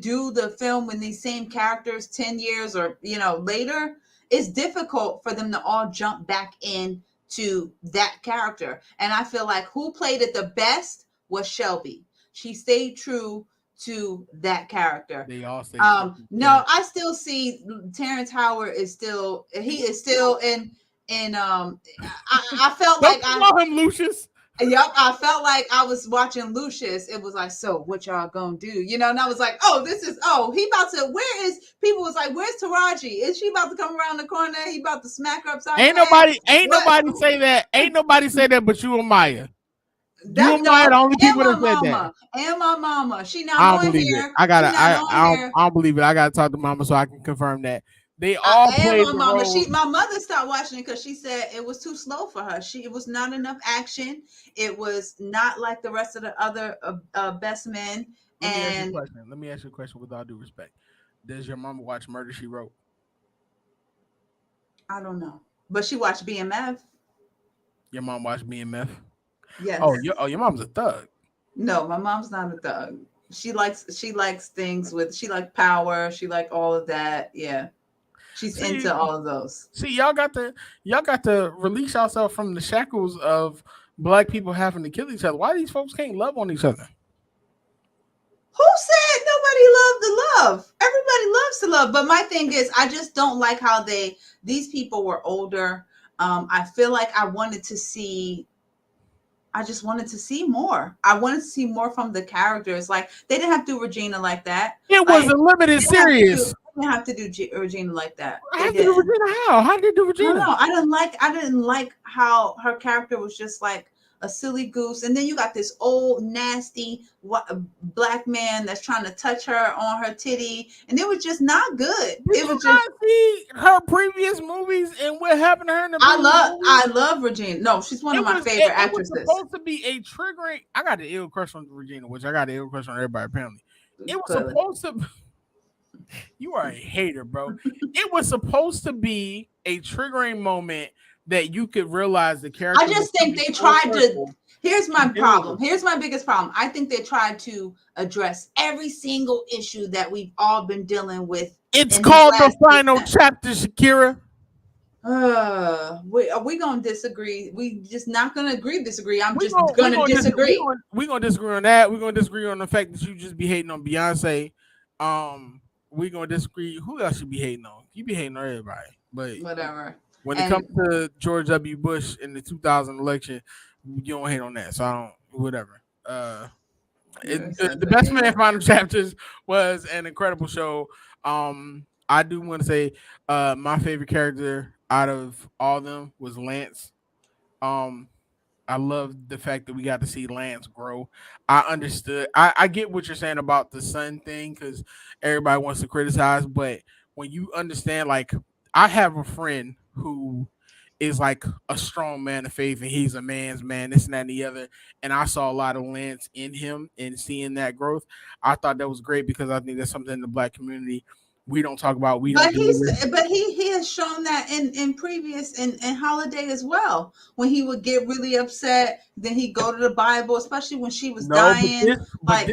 do the film when these same characters 10 years or later, it's difficult for them to all jump back in to that character. And I feel like who played it the best was Shelby. She stayed true to that character. They all say true. No, I still see Terrence Howard is still he is still in I felt Don't like you call him Lucius? Yep, I felt like I was watching Lucius. It was like, so what y'all gonna do? And I was like, oh, he about to, people was like, where's Taraji? Is she about to come around the corner? He about to smack her upside Ain't the head? nobody say that. Ain't nobody say that but you and Maya. You That and Maya no, the only and people my that said that. mama, and my mama. She not I don't on believe it. here. She not on here. I don't believe it. I gotta talk to Mama so I can confirm that. They all And played my the mama, role. my mother stopped watching it because she said it was too slow for her. It was not enough action. It was not like the rest of the other best men. Let me ask you a And question. Let me ask you a question with all due respect. Does your mama watch Murder She Wrote? I don't know, but she watched BMF. Your mom watched BMF? Yes. Your mom's a thug. No, my mom's not a thug. She likes things with she like power. She like all of that. Yeah, she's See, into all of those. see, y'all got to release yourself from the shackles of black people having to kill each other. Why these folks can't love on each other? Who said nobody loved the love? Everybody loves to love. But my thing is, I just don't like how these people were older. I feel like I just wanted to see more. I wanted to see more from the characters. Like they didn't have to do Regina like that. It was Like a limited series. they didn't have to do Regina like that. I They have to do didn't. Regina how? How did they do I don't Regina? know. I didn't like how her character was just like a silly goose, and then you got this old nasty black man that's trying to touch her on her titty, and it was just not good. Did It you was just. not see her previous movies and what happened to her in the I previous love movies? I love Regina. No, she's one of my favorite It was actresses. supposed to be a triggering. I got the ill crush on Regina, which I got the ill crush on everybody apparently. It was Clearly. supposed to. You are a hater, bro. It was supposed to be a triggering moment that you could realize the character. I just think they tried to. Here's my problem. Here's my biggest problem. I think they tried to address every single issue that we've all been dealing with. It's called the final chapter, Shakira. We gonna disagree. We just not gonna disagree. I'm just we gonna disagree. We're gonna disagree on that. We're gonna disagree on the fact that you just be hating on Beyonce. We're gonna disagree. Who else you be hating on? You be hating on everybody. But whatever. When it comes to George W. Bush in the 2000 election, you don't hate on that. So I don't whatever. The Best Man Final Chapters was an incredible show. I do want to say my favorite character out of all of them was Lance. I love the fact that we got to see Lance grow. I understood. I get what you're saying about the son thing because everybody wants to criticize, but when you understand, like, I have a friend who is like a strong man of faith and he's a man's man, this and that and the other. And I saw a lot of Lance in him and seeing that growth. I thought that was great because I think that's something in the black community we don't talk about. He has shown that in previous and Holiday as well. When he would get really upset, then he'd go to the Bible, especially when she was dying. But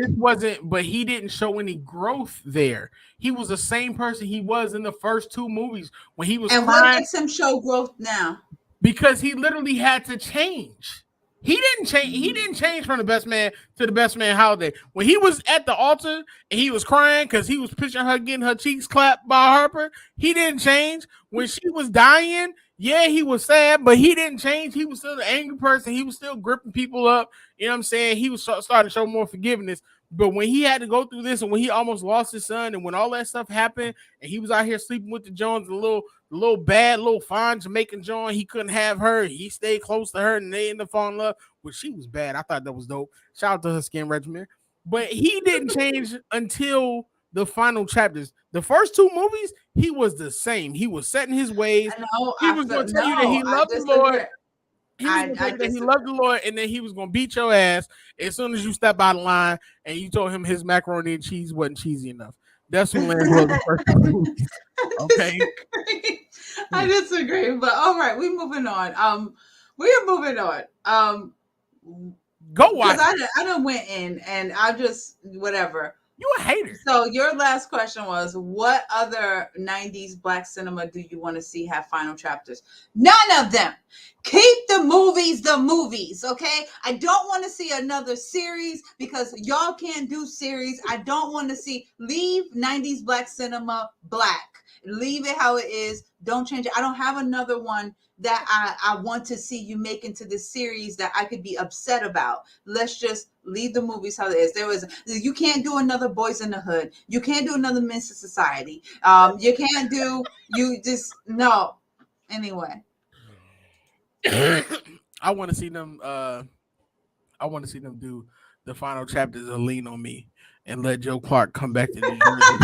he didn't show any growth there. He was the same person he was in the first two movies when he was crying. What makes him show growth now? Because he literally had to change. He didn't change. He didn't change from the Best Man to the Best Man Holiday. When he was at the altar and he was crying because he was picturing her getting her cheeks clapped by Harper, he didn't change. When she was dying, yeah, he was sad, but he didn't change. He was still the angry person. He was still gripping people up. You know what I'm saying? He was starting to show more forgiveness. But when he had to go through this, and when he almost lost his son, and when all that stuff happened, and he was out here sleeping with the Jones, the little bad, little fine Jamaican John, he couldn't have her. He stayed close to her, and they ended up falling in love. But she was bad. I thought that was dope. Shout out to her skin regimen. But he didn't change until the final chapters. The first two movies, he was the same. He was set in his ways. No, He was going to tell you that no, he I loved the Lord. disagree. He was gonna tell I you that he disagree. loved the Lord, and then he was gonna beat your ass as soon as you step out of line, and you told him his macaroni and cheese wasn't cheesy enough. That's who Lanez was the first two movies. I Okay, disagree. I disagree. But all right, we're moving on. We are moving on. go Because watch it. I done went in and I just whatever. You a hater? So your last question was, what other 90s black cinema do you want to see have final chapters? None of them. Keep the movies, okay? I don't want to see another series because y'all can't do series. I don't want to see, leave 90s black cinema black. Leave it how it is. Don't change it. I don't have another one that I want to see you make into this series that I could be upset about. Let's just leave the movies how it is. You can't do another Boys in the Hood. You can't do another Men's Society. You can't do, no. Anyway. I want to see them. I want to see them do the final chapters of Lean on Me and let Joe Clark come back to New Jersey.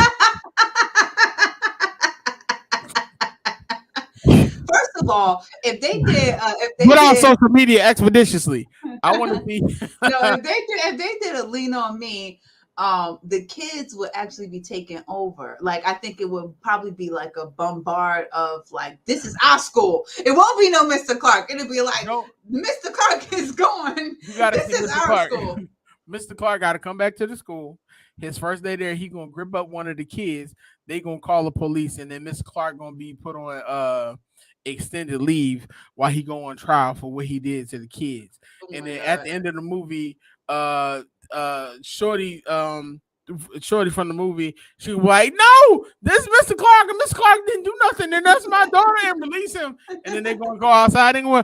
First of all, if they did, Put on social media expeditiously. I want to see. No, if they did a Lean on Me, the kids would actually be taken over. Like, I think it would probably be like a bombard of like, this is our school. It won't be no Mr. Clark. It'll be like, Mr. Clark is gone. This is Mr. our Clark. school. Mr. Clark got to come back to the school. His first day there, he gonna grip up one of the kids. They gonna call the police, and then Mr. Clark gonna be put on extended leave while he go on trial for what he did to the kids. And then at the end of the movie, Shorty from the movie, she was like, "No, this is Mr. Clark, and Mr. Clark didn't do nothing, and that's my daughter," and release him. And then they gonna go outside and go, lean on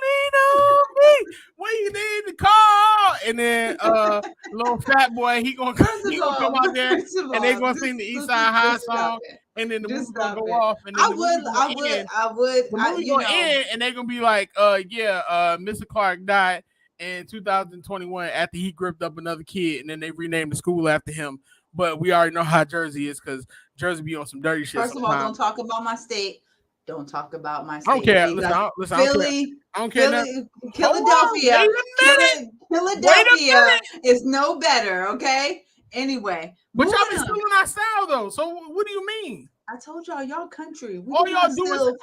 me when you need the call. And then little fat boy, he gonna come out there, and they gonna sing the East Side High song. And then the movie gonna go off, and then I would. The movie gonna end, and they're gonna be like, Mr. Clark died in 2021 after he gripped up another kid, and then they renamed the school after him. But we already know how Jersey is because Jersey be on some dirty shit. First of all, don't talk about my state. Don't talk about my state. I don't care. Listen, Philly, I don't care. Philadelphia. Philadelphia is no better, okay? Anyway. But y'all been stealing our style, though. So what do you mean? I told y'all country. All y'all do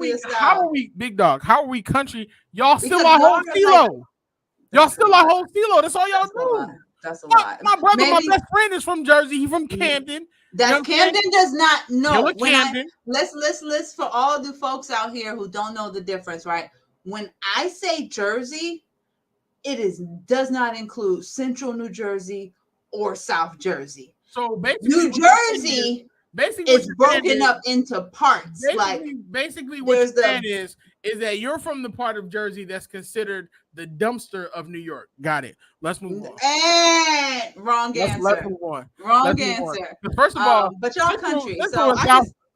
is how are we, big dog? How are we country? Y'all still our whole stilo. Y'all still our whole stilo. That's all y'all do. That's a lot. My brother, my best friend is from Jersey. He's from Camden. Camden does not know. Camden. Let's for all the folks out here who don't know the difference, right? When I say Jersey, does not include Central New Jersey or South Jersey. So basically, New Jersey is broken up into parts. Basically, what you're saying is that you're from the part of Jersey that's considered the dumpster of New York. Got it. Let's move on. And wrong answer. Let's move on. Wrong answer. First of all, but y'all country.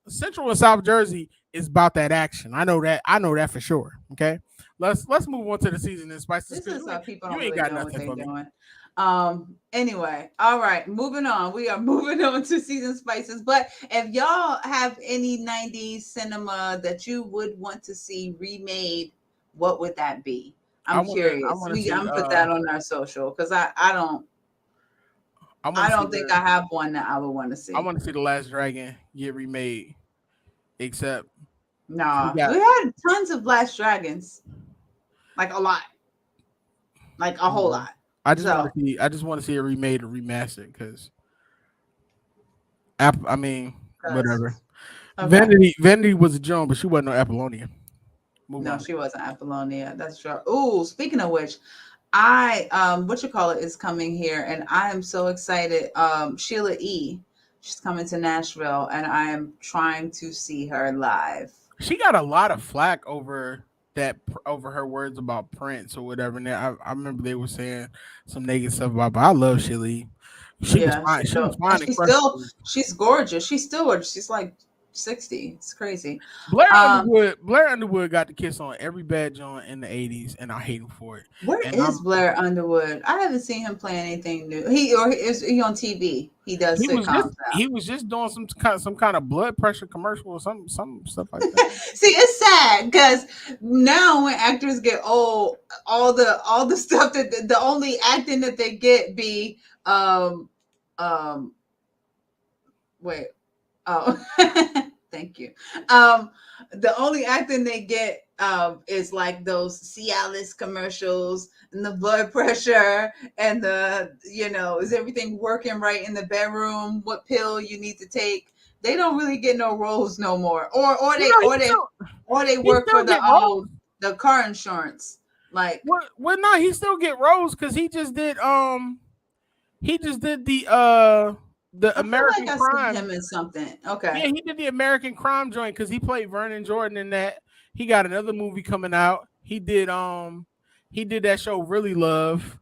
Central and South Jersey is about that action. I know that for sure. Okay. Let's move on to the season and spices. This is how people don't you ain't really got know what nothing they're for me. doing. Anyway, all right, moving on. We are moving on to season spices. But if y'all have any 90s cinema that you would want to see remade, what would that be? I'm curious. I'm gonna put that on our social because I don't think I have one that I would want to see. I want to see The Last Dragon get remade. Except we had tons of Last Dragons. Like a lot. Like a whole lot. I just want to see it remade or remastered because whatever. Okay. Vanity was a Joan, but she wasn't no Apollonia. She wasn't Apollonia. That's true. Oh, speaking of which, is coming here, and I am so excited. Sheila E. She's coming to Nashville, and I am trying to see her live. She got a lot of flack over over her words about Prince or whatever. And I remember they were saying some negative stuff about. But I love Shilly. She was Yeah, fine. she's She was dope. And fine and crushable. she's gorgeous. She's still gorgeous. She's like 60. It's crazy. Blair Um, Underwood. Blair Underwood got the kiss on every bad joint in the '80s, and I hate him for it. where And is Blair Underwood? I haven't seen him playing anything new. Is he on TV? He does sitcoms now. he was just doing some kind of blood pressure commercial or some stuff like that. See, it's sad because now when actors get old, all the stuff that the only acting that they get be um um wait oh thank you the only acting they get is like those Cialis commercials and the blood pressure and the is everything working right in the bedroom, what pill you need to take. They don't really get no roles no more, or You they know, or they or they he work for still get roles. the car insurance, like. No, he still get roles because he just did the I feel like American I seen Crime. him in something. Okay. Yeah, he did the American Crime joint because he played Vernon Jordan in that. He got another movie coming out. He did that show Really Love.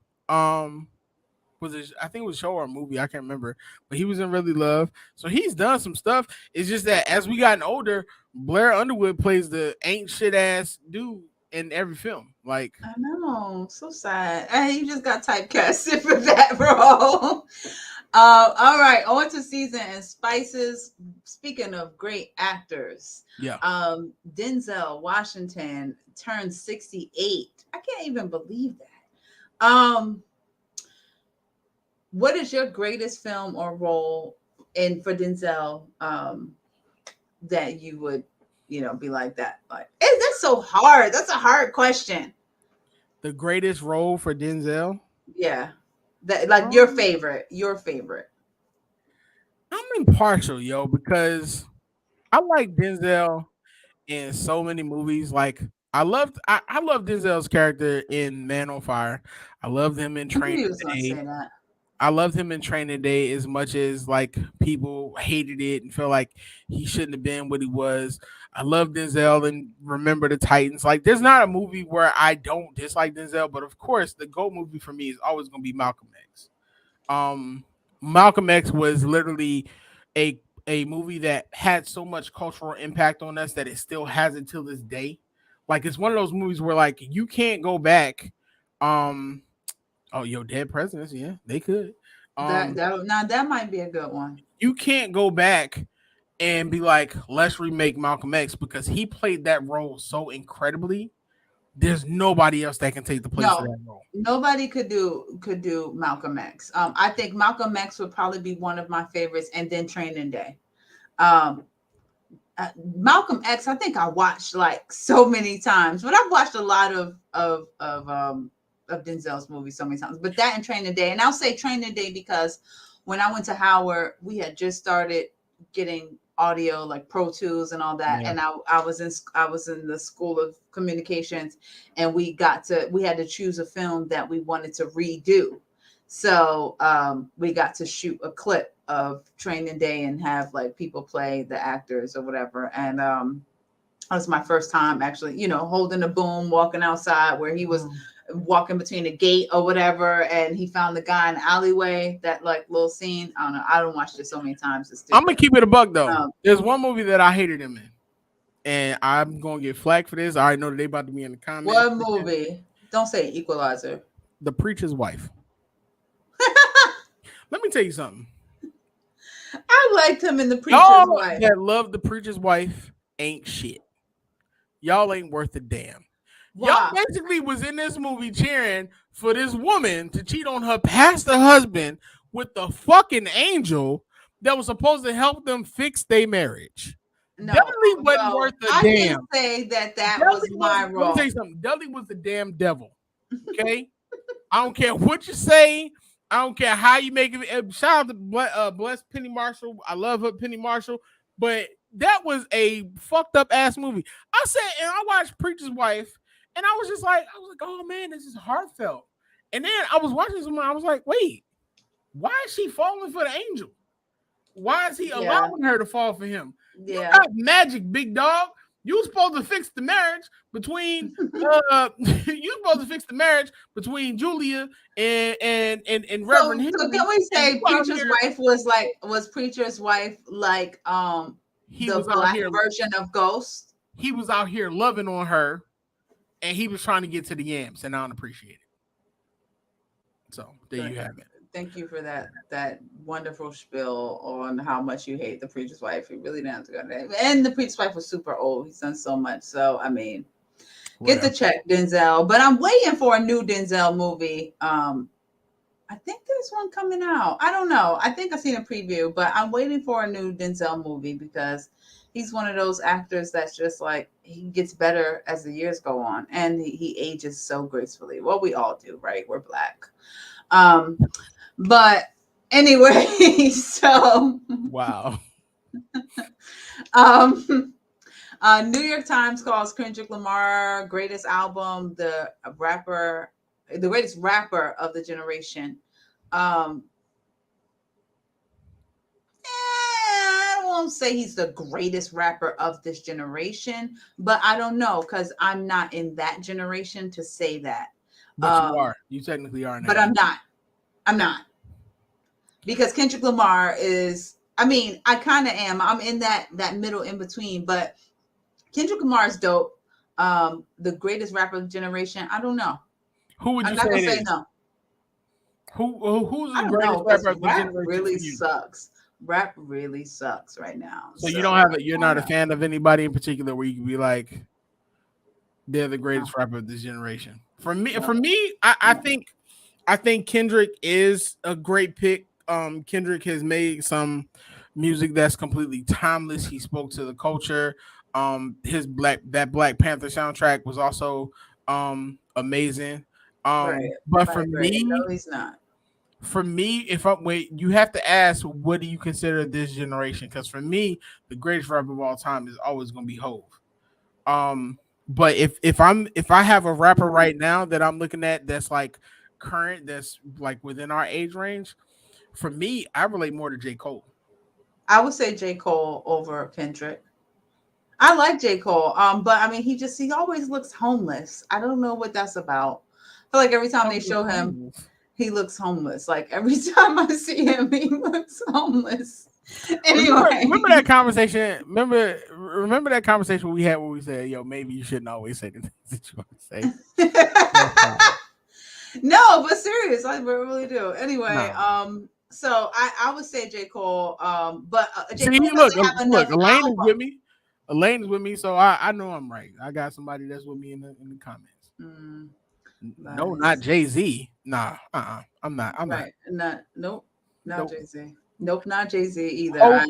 Was it, I think it was a show or a movie, I can't remember. But he was in Really Love. So he's done some stuff. It's just that as we gotten older, Blair Underwood plays the ain't shit ass dude in every film. Like I know, so sad. He just got typecasted for that role. All right, on to season and spices. Speaking of great actors, yeah. Denzel Washington turned 68. I can't even believe that. What is your greatest film or role in for Denzel that you would be like that? Like, that's so hard. That's a hard question. The greatest role for Denzel. Yeah, that like your favorite. I'm impartial, yo, because I like Denzel in so many movies. Like I love Denzel's character in Man on Fire. I loved him in I knew Training you was gonna Day. say that. I loved him in Training Day as much as like people hated it and felt like he shouldn't have been what he was. I love Denzel and Remember the Titans. Like, there's not a movie where I don't dislike Denzel, but of course, the GOAT movie for me is always going to be Malcolm X. Um, Malcolm X was literally a a movie that had so much cultural impact on us that it still has it till this day. Like, it's one of those movies where like you can't go back. Um, oh, yo, Dead Presidents, yeah, they could. Um, Now that might be a good one. you can't go back and be like, let's remake Malcolm X because he played that role so incredibly. There's nobody else that can take the place of No, that role. nobody could do Malcolm X. I think Malcolm X would probably be one of my favorites, and then Training Day. Um, Malcolm X, I think I watched like so many times, but I've watched a lot of Denzel's movies so many times. But that and Training Day, and I'll say Training Day because when I went to Howard, we had just started getting audio like Pro Tools and all that, Yeah. and I was in the School of Communications, and we had to choose a film that we wanted to redo. So we got to shoot a clip of Training Day and have like people play the actors or whatever. And that was my first time actually, holding a boom, walking outside where he was walking between a gate or whatever, and he found the guy in the alleyway. That like little scene. I don't know. I don't watch this so many times. It's I'm gonna stupid. keep it a buck though. Um, There's one movie that I hated him in, and I'm gonna get flack for this. I already know that they about to be in the comments. what movie? Don't say Equalizer. The Preacher's Wife. Let me tell you something. I liked him in The Preacher's Y'all Wife. that love The Preacher's Wife ain't shit. Y'all ain't worth a damn. Y'all Wow. basically was in this movie cheering for this woman to cheat on her pastor husband with the fucking angel that was supposed to help them fix their marriage. No, Dudley wasn't well, worth a I damn. can say that was Dudley my let me role. tell you something. Dudley was the damn devil. Okay? I don't care what you say. I don't care how you make it. Shout out to Bless Penny Marshall. I love her, Penny Marshall. But that was a fucked up ass movie. I said, and I watched Preacher's Wife, and I was like, oh man, this is heartfelt. And then I was watching someone, I was like, wait, why is she falling for the angel? Why is he Yeah. allowing her to fall for him? You Yeah. got magic, big dog. You supposed to fix the marriage between you supposed to fix the marriage between Julia and Reverend So Henry, can we and say you out preacher's here. wife was preacher's wife like He the was out black here. version of Ghost? He was out here loving on her, and he was trying to get to the yams, and I don't appreciate it. So there you have it. Thank you for that wonderful spiel on how much you hate the preacher's wife. You really didn't have to go there. And the preacher's wife was super old. He's done so much. So I mean, get the check, Denzel. But I'm waiting for a new Denzel movie. I think there's one coming out. I don't know. I think I've seen a preview, but I'm waiting for a new Denzel movie because he's one of those actors that's just like he gets better as the years go on, and he ages so gracefully. Well, we all do, right? We're black. But anyway, so wow. New York Times calls Kendrick Lamar greatest album, the greatest rapper of the generation. I won't say he's the greatest rapper of this generation, but I don't know because I'm not in that generation to say that. But you are. You technically are now. But I'm not. I'm not. Because Kendrick Lamar is, I mean, I kind of am. I'm in that middle in between, but Kendrick Lamar is dope. The greatest rapper of the generation, I don't know. Who would you I'm not say gonna say no. Who's the greatest rapper of the rap generation? really sucks. Rap really sucks right now. So you don't have you're not a fan of anybody in particular where you can be like, they're the greatest rapper of this generation. For me, I think Kendrick is a great pick. Kendrick has made some music that's completely timeless. He spoke to the culture. His Black Panther soundtrack was also amazing. But for me, no, he's not. For me, if I wait, you have to ask, what do you consider this generation? Because for me, the greatest rapper of all time is always going to be Hove. But if I have a rapper right now that I'm looking at that's like current, that's like within our age range, for me, I relate more to J. Cole. I would say J. Cole over Kendrick. I like J. Cole, but I mean, he always looks homeless. I don't know what that's about. I feel like every time they show him, he looks homeless. Like every time I see him, he looks homeless. Anyway, remember that conversation? Remember that conversation we had where we said, "Yo, maybe you shouldn't always say the things that you want to say." No, but serious, I really do. Anyway, so I would say J. Cole, but J. Cole look, Elaine is with me. Elaine is with me, so I know I'm right. I got somebody that's with me in the comments. Nice. No, not Jay-Z. Nah, I'm not. Nope, not Jay-Z. Nope, not Jay-Z either.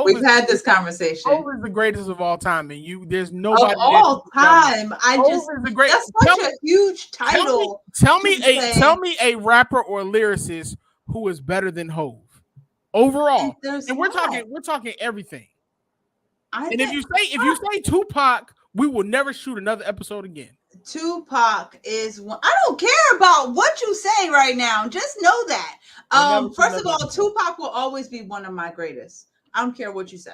We've had this conversation. Hov is the greatest of all time, and there's nobody of all time. That's such a huge title. Tell me a rapper or lyricist who is better than Hov overall. And we're talking everything. If you say Tupac, we will never shoot another episode again. Tupac is one. I don't care about what you say right now. Just know that. First of all, Tupac will always be one of my greatest. I don't care what you say.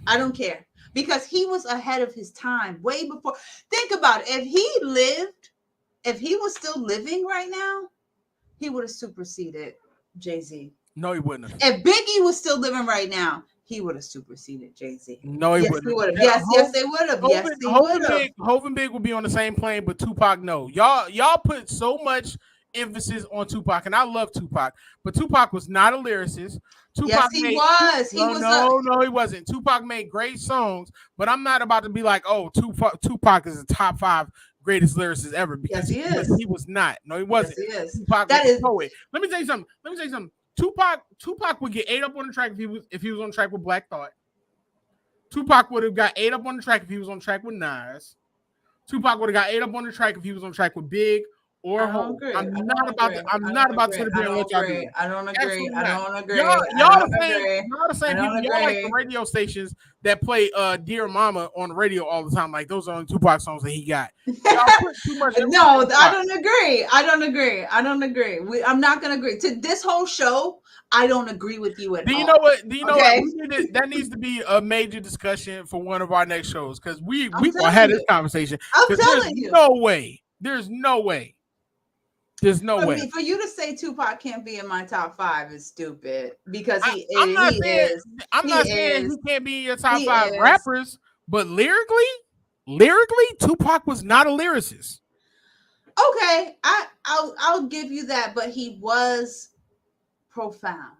I don't care because he was ahead of his time way before. Think about it. If he was still living right now, he would have superseded Jay-Z. No, he wouldn't have. If Biggie was still living right now, he would have superseded Jay-Z. No, he wouldn't. He would have. Yes, they would have. Yes, he would have. Hov and Big would be on the same plane, but Tupac, no. Y'all put so much emphasis on Tupac, and I love Tupac, but Tupac was not a lyricist. Tupac was. No, he wasn't. Tupac made great songs, but I'm not about to be like, oh, Tupac is the top 5 greatest lyricists ever because he is. He was not. No, he wasn't. Yes, he is. Tupac was a poet. Let me tell you something. Tupac would get ate up on the track if he was on track with Black Thought. Tupac would have got ate up on the track if he was on track with Nas. Tupac would have got ate up on the track if he was on track with Big or I don't hold. agree. I'm I not don't about to. agree. I'm I not don't about to agree. sit up I here and don't let y'all do agree. it. I don't agree. Absolutely I not. don't Y'all, agree. I y'all don't the same. agree. Y'all the I same don't people. Y'all like the agree. radio stations that play "Dear Mama" on the radio all the time. Like those are only Tupac songs that he got. Y'all put too much emphasis No, on I Tupac. don't agree. I don't agree. I don't agree. I'm not going to agree to this whole show. I don't agree with you at Do you know all. what? Do you know what? Okay, That needs to be a major discussion for one of our next shows because I'm we gonna telling have this you. conversation I'm because telling you. there's no way, there's no For way. me, for you to say Tupac can't be in my top five is stupid because I, I'm not he saying is I'm he not saying is he can't be in your top he five is rappers, but lyrically, Tupac was not a lyricist. okay. I'll give you that, but he was profound.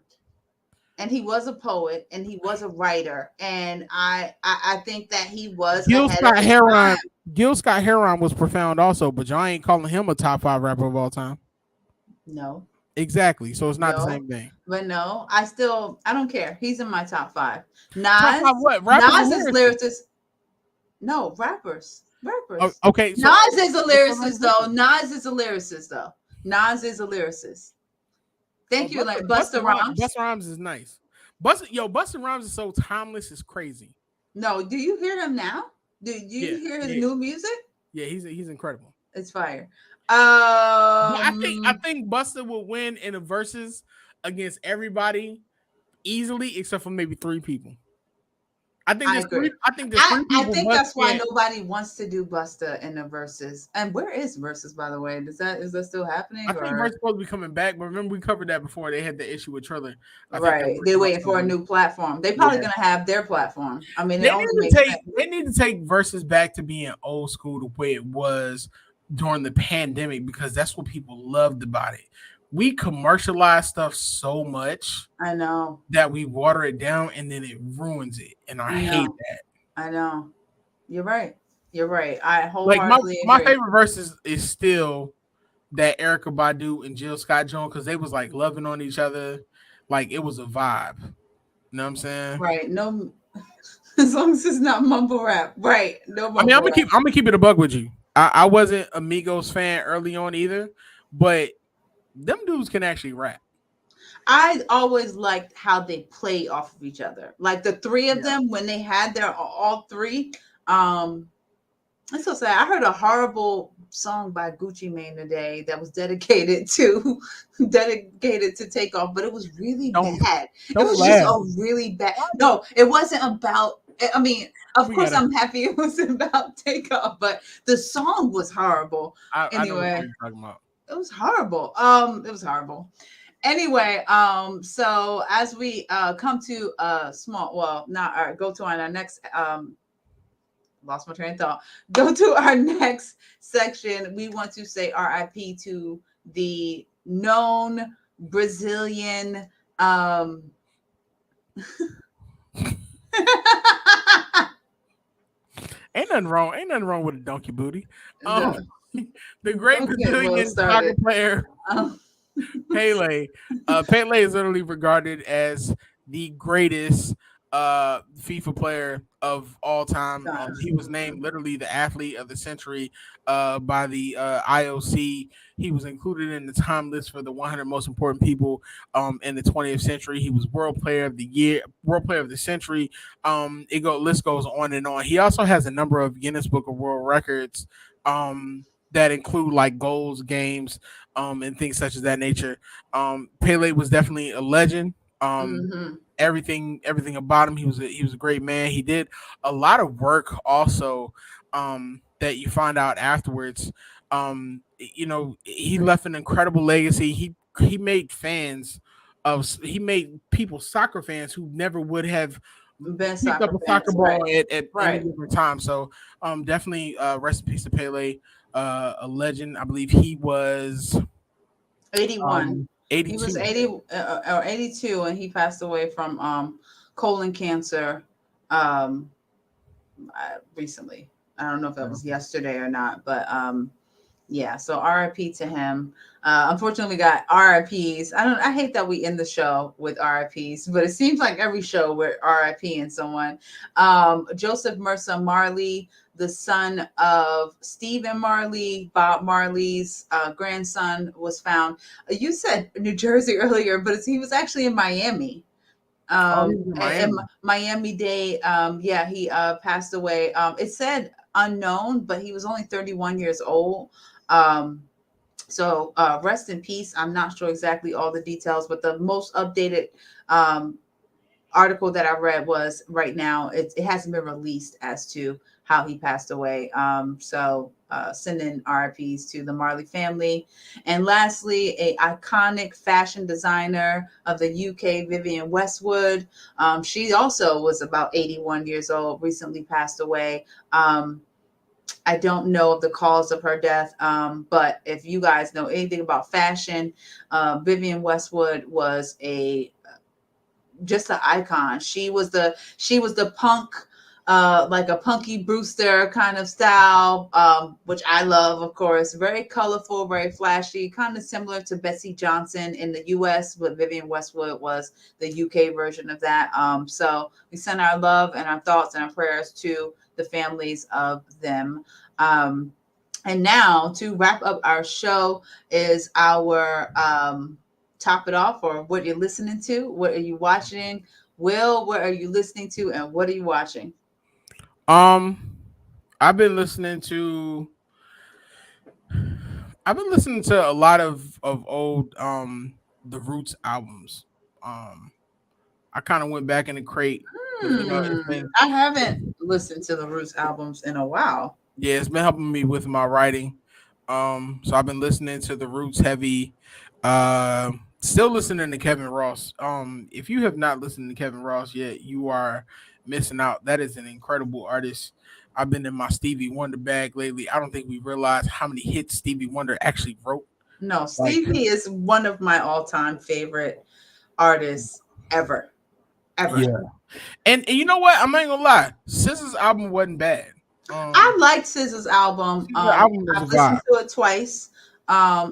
And he was a poet and he was a writer. And I think that he was Gil ahead of Scott his Heron, time. Gil Scott Heron was profound also, but y'all ain't calling him a top five rapper of all time. No, Exactly, so it's not the no, same thing. but no, I don't care. He's in my top five. Top five Nas, what? Rappers or Nas is lyricists? lyricist. No, rappers, Oh, rappers. okay, so Nas is a what's the lyricist though. Nas is a lyricist though. Nas is a lyricist. Oh, Thank you, like Busta Rhymes. Busta Rhymes is nice. Busta Rhymes is so timeless, it's crazy. No, do you hear him now? Do you Yeah, hear his yeah, new music? yeah. He's incredible. It's fire. But I think Busta will win in the verses against everybody easily, except for maybe three people. I agree. I think there's three I people think Busta that's why can't. nobody wants to do Busta in the verses. And where is verses, by the way? Is that still I happening think Verse or supposed to be coming back, but remember we covered that before. They had the issue with Triller. I think they're right? working They're on waiting for a something. new platform. They probably Yeah, gonna have their platform. I mean, it they only need to makes take sense. verses back to being old school the way it was during the pandemic because that's what people loved about it. We commercialize stuff so much I know. that we water it down and then it ruins it, and I hate No, that. I know. You're right. You're right. I Like wholeheartedly my agree. favorite verses is still that Erica Badu and Jill Scott Jones because they was like loving on each other, like it was a vibe. You know what I'm saying? Right. No, as long as it's not mumble rap. Right. No I mean, mumble rap. I'm gonna keep it a bug with you. I wasn't a Migos fan early on either, but them dudes can actually rap. I always liked how they play off of each other. Like the three of Yeah. them when they had their all three. Um, it's so sad. I heard a horrible song by Gucci Mane today that was dedicated to Takeoff, but it was really Don't bad. It don't was just laugh. a really bad. No, it wasn't about. I mean, of We course, gotta. I'm happy it wasn't about Takeoff, but the song was horrible. I know what Anyway, you're talking about. it was horrible. It was horrible. Anyway, so as we come to small, well, not our go to our next lost my train of thought. Go to our next section. We want to say RIP to the known Brazilian Ain't nothing wrong with a donkey booty. Um, the, the great don't get well Brazilian soccer started. player Um, Pele. Pele is literally regarded as the greatest FIFA player of all time. He was named literally the athlete of the century by the IOC. He was included in the time list for the 100 most important people in the 20th century. He was World Player of the Year, World Player of the Century. List goes on and on. He also has a number of Guinness Book of World Records that include like goals, games, and things such as that nature. Pele was definitely a legend. mhm. Everything about him, he was a great man. He did a lot of work also that you find out afterwards. He left an incredible legacy. He made he made people soccer fans who never would have Been picked up soccer a soccer fans, right? ball at any Right. different time. So definitely rest in peace to Pele, a legend. I believe he was 81. He was 82. 80 or 82 and he passed away from colon cancer recently. I don't know if that was yesterday or not, but Yeah, so RIP to him. Unfortunately, we got RIPs. I hate that we end the show with RIPs, but it seems like every show we're RIP and someone. Joseph Mercer Marley, the son of Stephen Marley, Bob Marley's grandson, was found. You said New Jersey earlier, but he was actually in Miami. Oh, he was in And Miami. Miami Dade. Yeah, he passed away. It said unknown, but he was only 31 years old. Um, so rest in peace. I'm not sure exactly all the details, but the most updated um, article that I read was right now it hasn't been released as to how he passed away. Sending RIPs to the Marley family. And lastly, a iconic fashion designer of the UK, Vivienne Westwood. She also was about 81 years old, recently passed away. I don't know of the cause of her death, but if you guys know anything about fashion, Vivienne Westwood was a just an icon. She was the punk, like a Punky Brewster kind of style, which I love, of course. Very colorful, very flashy, kind of similar to Betsy Johnson in the U.S., but Vivienne Westwood was the U.K. version of that. So we send our love and our thoughts and our prayers to the families of them. Um, and now to wrap up our show is our top it off, or what you're listening to, what are you watching? Will, what are you listening to, and what are you watching? Um, I've been listening to I've been listening to a lot of old the Roots albums. Um, I kind of went back in the crate because it's Hmm. been I haven't listened to the Roots albums in a while. yeah, it's been helping me with my writing. So I've been listening to the Roots heavy. Still listening to Kevin Ross. If you have not listened to Kevin Ross yet, you are missing out. That is an incredible artist. I've been in my Stevie Wonder bag lately. I don't think we realize how many hits Stevie Wonder actually wrote. No, Like, Stevie is one of my all-time favorite artists ever, ever. yeah. And you know what? I'm not gonna lie. SZA's album wasn't bad. I liked SZA's album. SZA's album was a I've listened vibe. to it twice.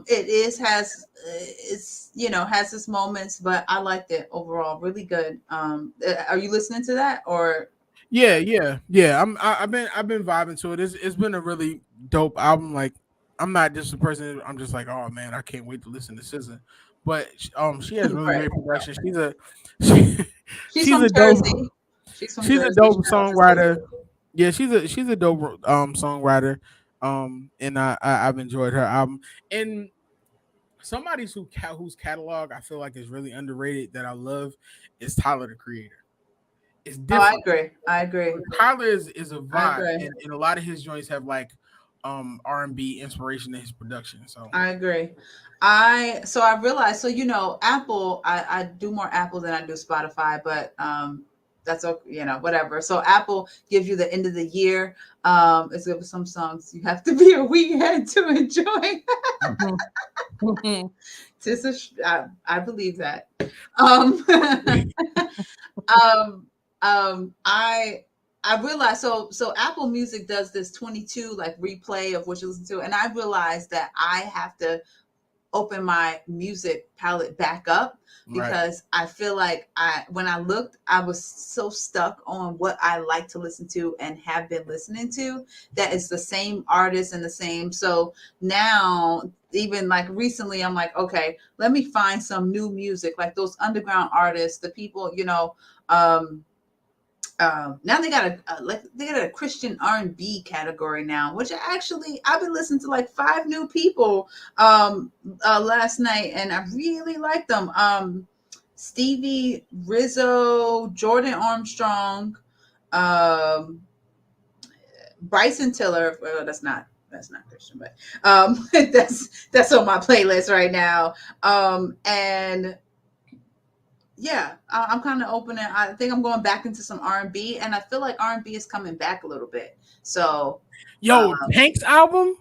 It is has it's has its moments, but I liked it overall. Really good. Are you listening to that or? Yeah, yeah, yeah. I've been vibing to it. It's been a really dope album. Like I'm not just a person. I'm just like, oh man, I can't wait to listen to SZA. But she has really Right. great production. She, She's she's from a dope Jersey. She's from she's a Jersey. dope Shout out to SZA. songwriter. Yeah, she's a dope songwriter. And I've enjoyed her album. And somebody's whose catalog I feel like is really underrated that I love is Tyler the Creator. It's Oh, I different. agree. I agree. Tyler is a I vibe, agree. and a lot of his joints have like R&B inspiration in his production. So I agree. I realized, so Apple, I do more Apple than I do Spotify, but that's okay, whatever. So Apple gives you the end of the year. It's good for some songs you have to be a weekend to enjoy. I believe that. Um, um, um, I I realized, so Apple Music does this 22 like replay of what you listen to, and I realized that I have to open my music palette back up right, because I feel like when I looked, I was so stuck on what I like to listen to and have been listening to, that it's the same artist and the same. So now, even like recently, I'm like, okay, let me find some new music, like those underground artists, the people, um, now they got a Christian R&B category now, which I've been listening to like five new people last night, and I really like them. Stevie Rizzo, Jordan Armstrong, um, Bryson Tiller. Well, that's not Christian, but that's on my playlist right now. And yeah, I'm kind of open. I think I'm going back into some R&B, and I feel like R&B is coming back a little bit. So, yo, Tank's album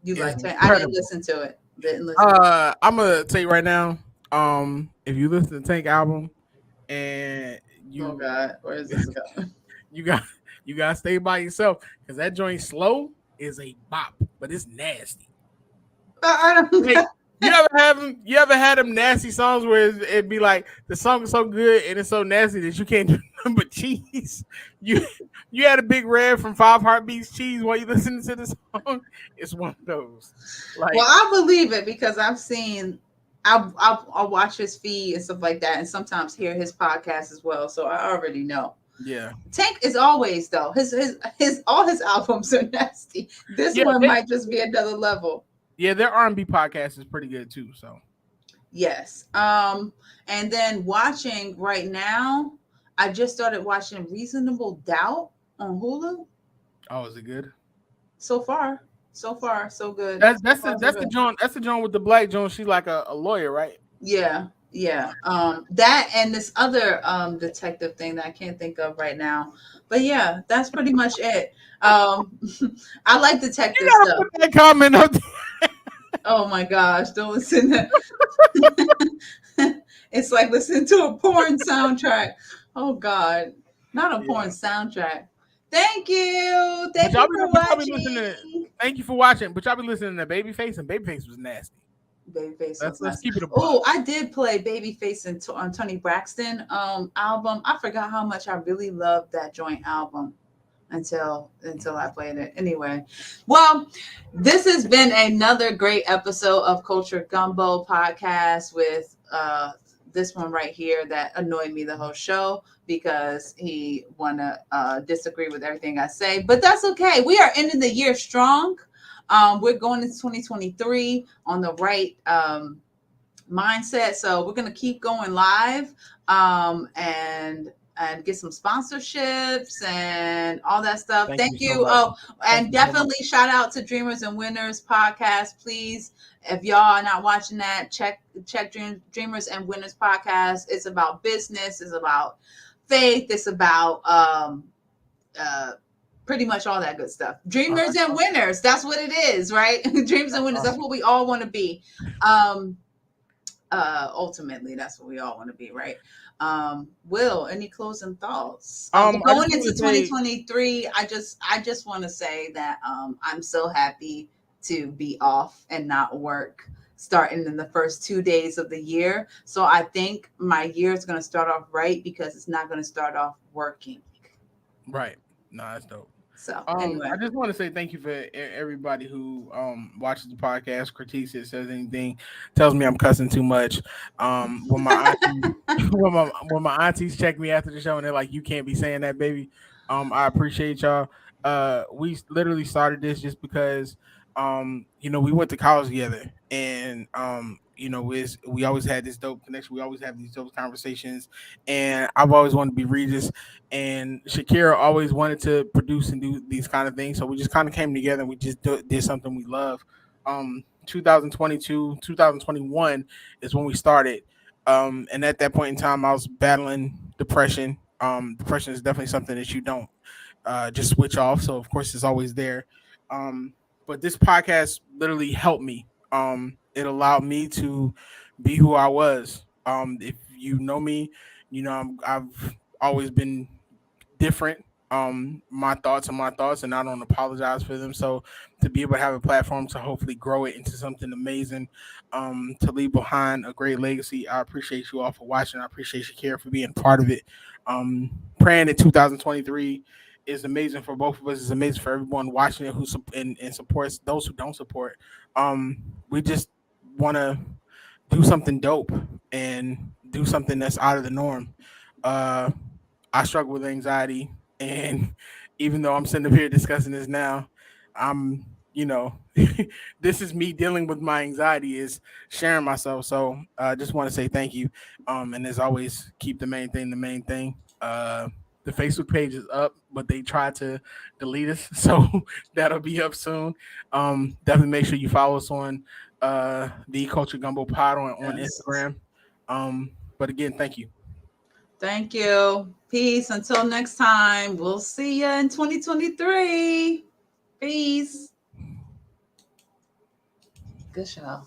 you is like to? I didn't incredible. listen to it. Didn't listen. I'm gonna tell you right now. If you listen to Tank album and Oh you God, where is this going? you got you gotta stay by yourself because that joint slow is a bop, but it's nasty. I don't Like, you ever had them nasty songs where it'd be like the song is so good and it's so nasty that you can't do nothing but cheese. You you had a big red from Five Heartbeats cheese while you listening to the song. It's one of those. Well, Like, I believe it because I've seen, I'll watch his feed and stuff like that, and sometimes hear his podcast as well. So I already know. yeah. Tank is always though. His all his albums are nasty. This Yeah, one might just be another level. yeah, their R&B podcast is pretty good too. So Yes. And then watching right now, I just started watching Reasonable Doubt on Hulu. oh, is it good? So far, so good. That's So that's the far, so that's the good. joint that's the joint with the black joint. She's like a lawyer, right? Yeah, yeah. That and this other detective thing that I can't think of right now. But yeah, that's pretty much it. I like You detective gotta stuff. put that comment up there. Oh my gosh, don't listen to it's like listening to a porn soundtrack. Oh God. Not a porn Yeah. soundtrack. Thank you. But Thank you for y'all be listening to watching. thank you for watching. But y'all be listening to Babyface, and Babyface was nasty. Babyface was Let's nice. keep it a buck. Oh, I did play Babyface on Tony Braxton album. I forgot how much I really loved that joint album until I played it. Anyway, well, this has been another great episode of Culture Gumbo podcast with this one right here that annoyed me the whole show because he wanna disagree with everything I say, but that's okay. We are ending the year strong. We're going into 2023 on the right mindset. So we're gonna keep going live and get some sponsorships and all that stuff. Thank you Thank so you. much. Oh, Thank and you so much. definitely shout out to Dreamers and Winners podcast. Please, if y'all are not watching that, check Dreamers and Winners podcast. It's about business. It's about faith. It's about uh pretty much all that good stuff. All Dreamers right. and winners. That's what it is, right? Dreams and That's winners. That's awesome. what we all want to be. Um, ultimately, that's what we all want to be, right? Will, any closing thoughts? I just Going want into to say 2023, I just want to say that I'm so happy to be off and not work starting in the first 2 days of the year. So I think my year is going to start off right because it's not going to start off working. right. No, that's dope. So I anyway. just want to say thank you for everybody who watches the podcast, critiques it, says anything, tells me I'm cussing too much. When my aunties when my aunties check me after the show and they're like, "You can't be saying that, baby." I appreciate y'all. We literally started this just because we went to college together, and we always had this dope connection. We always have these dope conversations, and I've always wanted to be Regis, and Shakira always wanted to produce and do these kind of things. So we just kind of came together and we just did something we love. 2022, 2021 is when we started. And at that point in time, I was battling depression. Depression is definitely something that you don't just switch off. So of course, it's always there. But this podcast literally helped me. It allowed me to be who I was. If you know me, I've always been different. My thoughts are my thoughts, and I don't apologize for them. So to be able to have a platform to hopefully grow it into something amazing, to leave behind a great legacy, I appreciate you all for watching. I appreciate Shakira for being part of it. Praying that 2023 is amazing for both of us. It's amazing for everyone watching it and supports those who don't support. We just want to do something dope and do something that's out of the norm. Uh, I struggle with anxiety, and even though I'm sitting up here discussing this now, I'm, this is me dealing with my anxiety, is sharing myself. So I just want to say thank you. And as always, keep the main thing the main thing. The Facebook page is up, but they tried to delete us, so that'll be up soon. Definitely make sure you follow us on the Culture Gumbo Pod on Yes. Instagram. But again, thank you. Thank you. Peace. Until next time. We'll see you in 2023. Peace. Good show.